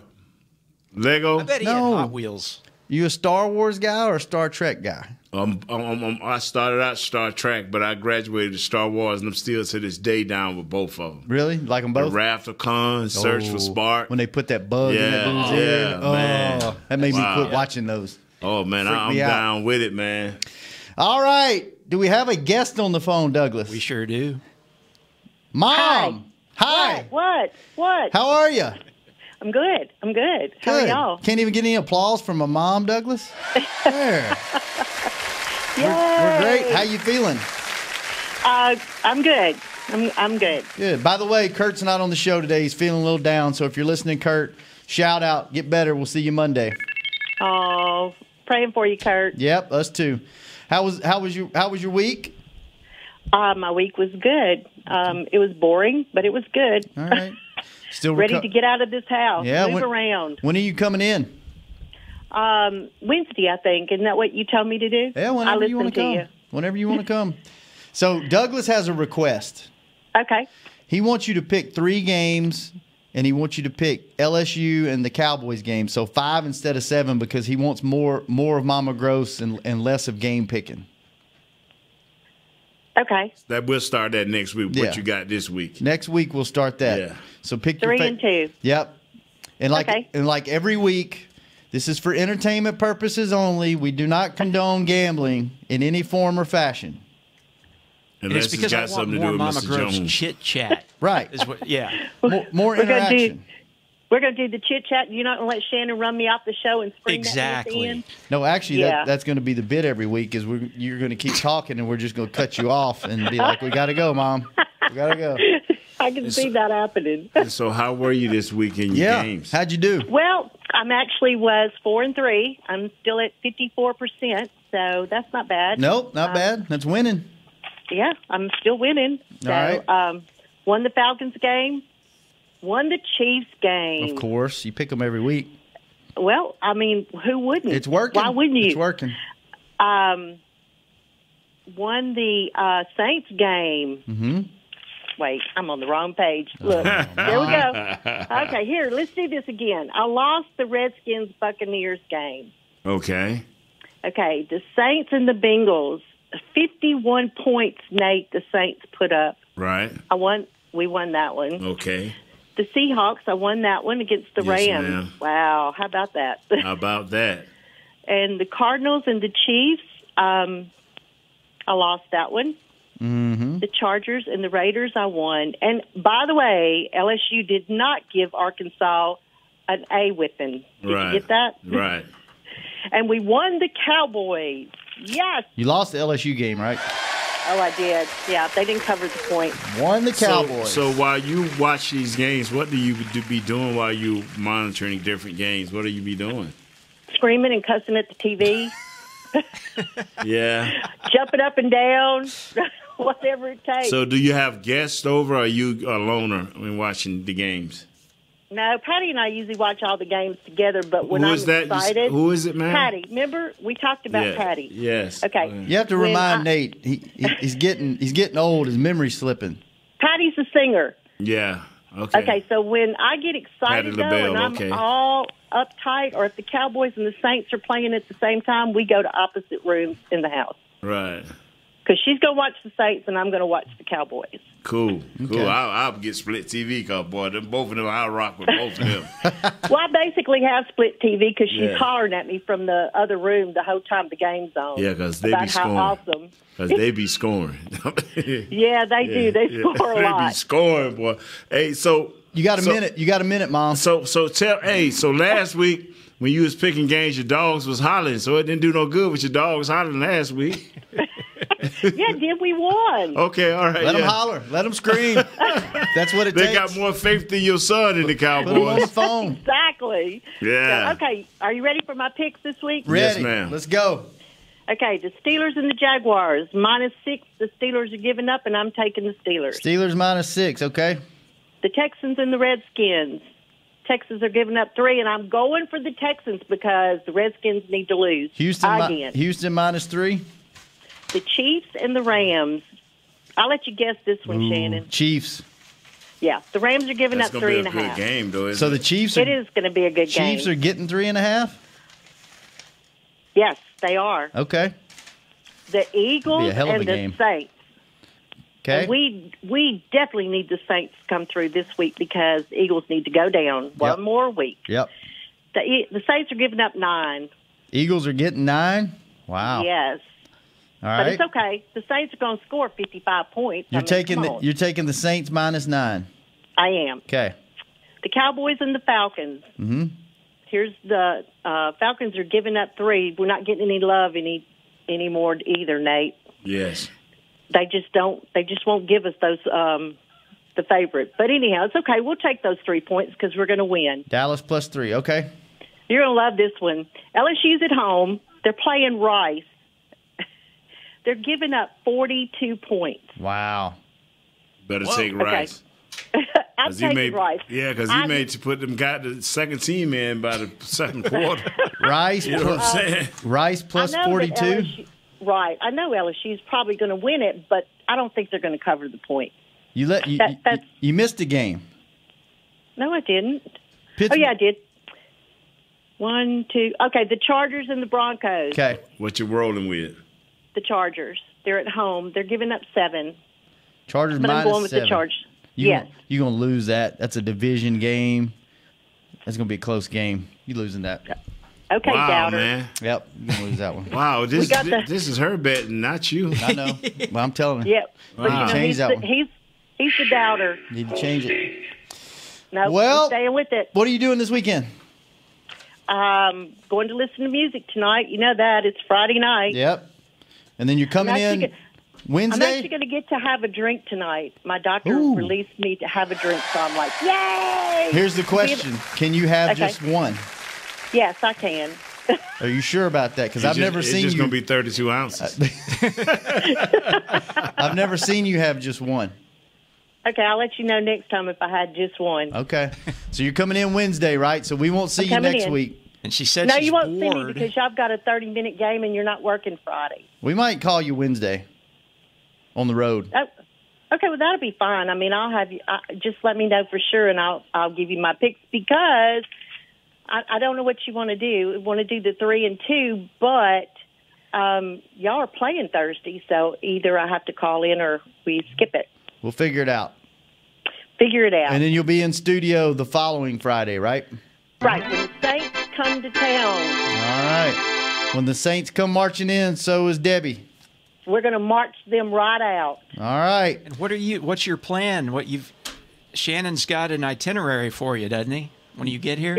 Lego? I bet he had Hot Wheels. You a Star Wars guy or a Star Trek guy? I started out Star Trek, but I graduated to Star Wars, and I'm still to this day down with both of them. Really? Like them both? The Wrath of Khan, Search for Spark. When they put that bug in that dude's head. Man. That made me quit watching those. Oh, man, I'm me out. down with it, man. All right. Do we have a guest on the phone, Douglas? We sure do. Mom. Hi. What? How are you? I'm good. How are y'all? Can't even get any applause from a mom, Douglas? There. We're great. How you feeling? I'm good. I'm good. Good. By the way, Kurt's not on the show today. He's feeling a little down. So if you're listening, Kurt, shout out. Get better. We'll see you Monday. Oh, praying for you, Kurt. Yep, us too. How was your week? My week was good. It was boring, but it was good. All right. Still ready to get out of this house. Yeah, move around. When are you coming in? Wednesday, I think. Isn't that what you told me to do? Yeah, whenever you want to come. Whenever you want to come. So Douglas has a request. Okay. He wants you to pick 3 games, and he wants you to pick LSU and the Cowboys game. So 5 instead of 7 because he wants more of Mama Gross and less of game picking. Okay. That we'll start that next week. Yeah. What you got this week? Next week we'll start that. Yeah. So pick 3 your and 2. Yep. And like every week, this is for entertainment purposes only. We do not condone gambling in any form or fashion. Unless it's because got I want something to more do with Mama Mr. Gross Jones. chit chat. Right. More interaction. We're going to do the chit-chat. You're not going to let Shannon run me off the show and spring that at the end? No, actually, that's going to be the bit every week is you're going to keep talking and we're just going to cut you off and be like, we got to go, Mom. We got to go. I can see that happening. So how were you this week in your games? How'd you do? Well, I'm actually was 4-3. I'm still at 54%, so that's not bad. Nope, not bad. That's winning. Yeah, I'm still winning. So, All right. Won the Falcons game. Won the Chiefs game. Of course. You pick them every week. Well, I mean, who wouldn't? It's working. Why wouldn't you? It's working. Won the Saints game. Mm-hmm. Wait, I'm on the wrong page. Look, there we go. Okay, here, let's do this again. I lost the Redskins-Buccaneers game. Okay. Okay, the Saints and the Bengals, 51 points, Nate, the Saints put up. Right. We won that one. Okay. The Seahawks, I won that one against the Yes, Rams. ma'am. Wow, how about that? How about that? And the Cardinals and the Chiefs, I lost that one. Mm-hmm. The Chargers and the Raiders, I won. And by the way, LSU did not give Arkansas an A whipping. Did Right. you get that? Right. And we won the Cowboys. Yes. You lost the LSU game, right? Oh, I did. Yeah, they didn't cover the point. Won the Cowboys. So while you watch these games, what do you be doing while you monitoring different games? What do you be doing? Screaming and cussing at the TV. Yeah. Jumping up and down. Whatever it takes. So do you have guests over, or are you a loner when watching the games? No, Patty and I usually watch all the games together, but when Who I'm is that? excited... Who is it, man? Patty. Remember? We talked about Patty. Yes. Okay. You have to remind Nate. He's getting old. His memory's slipping. Patty's the singer. Yeah. Okay. Okay, so when I get excited, Patty though, LaBelle, and I'm okay. all uptight, or if the Cowboys and the Saints are playing at the same time, we go to opposite rooms in the house. Right. Because she's going to watch the Saints, and I'm going to watch the Cowboys. Cool. Okay. I'll get split TV because, boy, both of them, I'll rock with both of them. Well, I basically have split TV because she's Yeah. hollering at me from the other room the whole time the game's on. Yeah, because they about be scoring. how awesome. Because they be scoring. Yeah, they do. They score a They be lot. scoring, boy. Hey, so You got a minute. You got a minute, Mom. So last week when you was picking games, your dogs was hollering, so it didn't do no good with your dogs hollering last week. Yeah, did we won? Okay, all right. Let them holler. Let them scream. That's what it They takes. got more faith than your son in the Cowboys. Put them on the phone. Exactly. Yeah. So, okay, are you ready for my picks this week? Ready. Yes, ma'am. Let's go. Okay, the Steelers and the Jaguars. -6, the Steelers are giving up, and I'm taking the Steelers. Steelers -6, okay. The Texans and the Redskins. Texans are giving up 3, and I'm going for the Texans because the Redskins need to lose Houston again. Houston -3. The Chiefs and the Rams. I'll let you guess this one, Shannon. Chiefs. Yeah, the Rams are giving That's up gonna be a 3.5. good game, though. So the Chiefs are It is going to be a good game. Chiefs are getting 3.5. Yes, they are. Okay. The Eagles Be a hell of and a the game. Saints. Okay. And we definitely need the Saints to come through this week because the Eagles need to go down one more week. Yep. The Saints are giving up 9. Eagles are getting 9. Wow. Yes. All But right. it's okay. The Saints are going to score 55 points. You're taking come on. you're taking the Saints -9. I am. Okay. The Cowboys and the Falcons. Mm-hmm. Here's the Falcons are giving up 3. We're not getting any love anymore either, Nate. Yes. They just don't. They just won't give us those the favorite. But anyhow, it's okay. We'll take those 3 points because we're going to win. Dallas +3. Okay. You're going to love this one. LSU's at home. They're playing Rice. They're giving up 42 points. Wow. Better take Rice. I'm taking Rice. Yeah, because he made to put them got the second team in by the second quarter. Rice, You know what I'm saying? Rice I know that +42. LSU right. I know LSU's probably going to win it, but I don't think they're going to cover the point. You you missed a game. No, I didn't. Pittsburgh. Oh, yeah, I did. 1, 2. Okay, the Chargers and the Broncos. Okay. What you rolling with? The Chargers. They're at home. They're giving up 7. Chargers But I'm going with -7. the Chargers. You Yes. You're going to lose that. That's a division game. That's going to be a close game. You losing that. Okay, wow, Doubter. man. Yep. You're going to lose that one. Wow, We this got the- this is her betting, not you. I know. Well, I'm telling her. Yep. But Wow. Change he's that the, one. he's the doubter. Need to change it. No, Well, I'm staying with it. What are you doing this weekend? Going to listen to music tonight. You know that. It's Friday night. Yep. And then you're coming I'm in actually I'm Wednesday? actually going to get to have a drink tonight. My doctor released me to have a drink, so I'm like, yay! Here's the question. Can you have Okay. just one? Yes, I can. Are you sure about that? Because I've never seen It's just you. going to be 32 ounces. I've never seen you have just one. Okay, I'll let you know next time if I had just one. Okay. So you're coming in Wednesday, right? So we won't see I'm you coming next in. week. And she said No, she's you won't see me bored. because y'all got a 30-minute game and you're not working Friday. We might call you Wednesday on the road. Oh, okay, well that'll be fine. I mean, I'll have you. Just let me know for sure, and I'll give you my picks because I don't know what you want to do. I want to do the 3 and 2, but y'all are playing Thursday, so either I have to call in or we skip it. We'll figure it out. Figure it out. And then you'll be in studio the following Friday, right? Right, when the Saints come to town, All right. When the Saints come marching in, so is Debbie. we're going to march them right out. All right. And what's your plan? Shannon's got an itinerary for you, doesn't he? When you get here?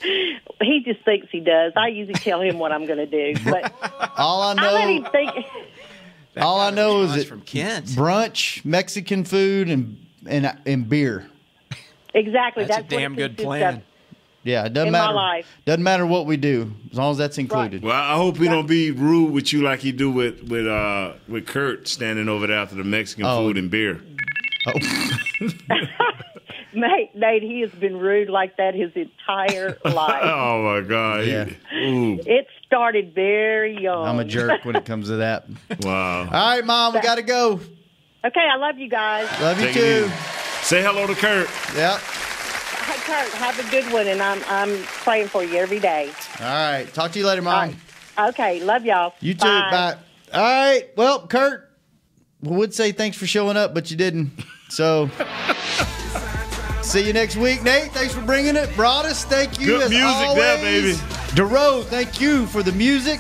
He just thinks he does. I usually tell him what I'm going to do, but All I I let him know, think. all I know is that from Kent. brunch, Mexican food, and beer. Exactly, That's a what it damn good consists plan. of. Yeah, it doesn't In my matter. life. Doesn't matter what we do, as long as that's included. Well, I hope he don't be rude with you like he do with Kurt standing over there after the Mexican food and beer. Nate, he has been rude like that his entire life. Oh my God! Yeah. Ooh. It started very young. I'm a jerk when it comes to that. Wow. All right, Mom, we got to go. Okay, I love you guys. Love you Take it too. easy. Say hello to Kurt. Yep. Hey, Kurt, have a good one, and I'm praying for you every day. All right. Talk to you later, Mom. Okay, love y'all. You too. Bye. All right. Well, Kurt, would say thanks for showing up, but you didn't. So, see you next week. Nate, thanks for bringing it. Broaddus, thank you. Good music always. there, baby. DeRoe, thank you for the music.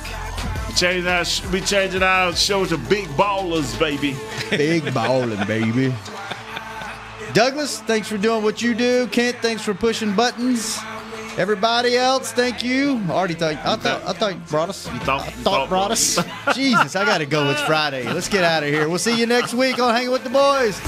We changing our show to Big Ballers, baby. Big balling, baby. Douglas, thanks for doing what you do. Kent, thanks for pushing buttons. Everybody else, thank you. I thought Broaddus. You thought Broaddus. Jesus, I got to go. It's Friday. Let's get out of here. We'll see you next week on Hanging with the Boys.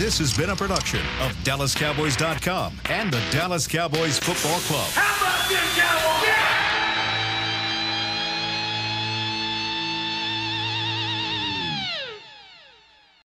This has been a production of DallasCowboys.com and the Dallas Cowboys Football Club.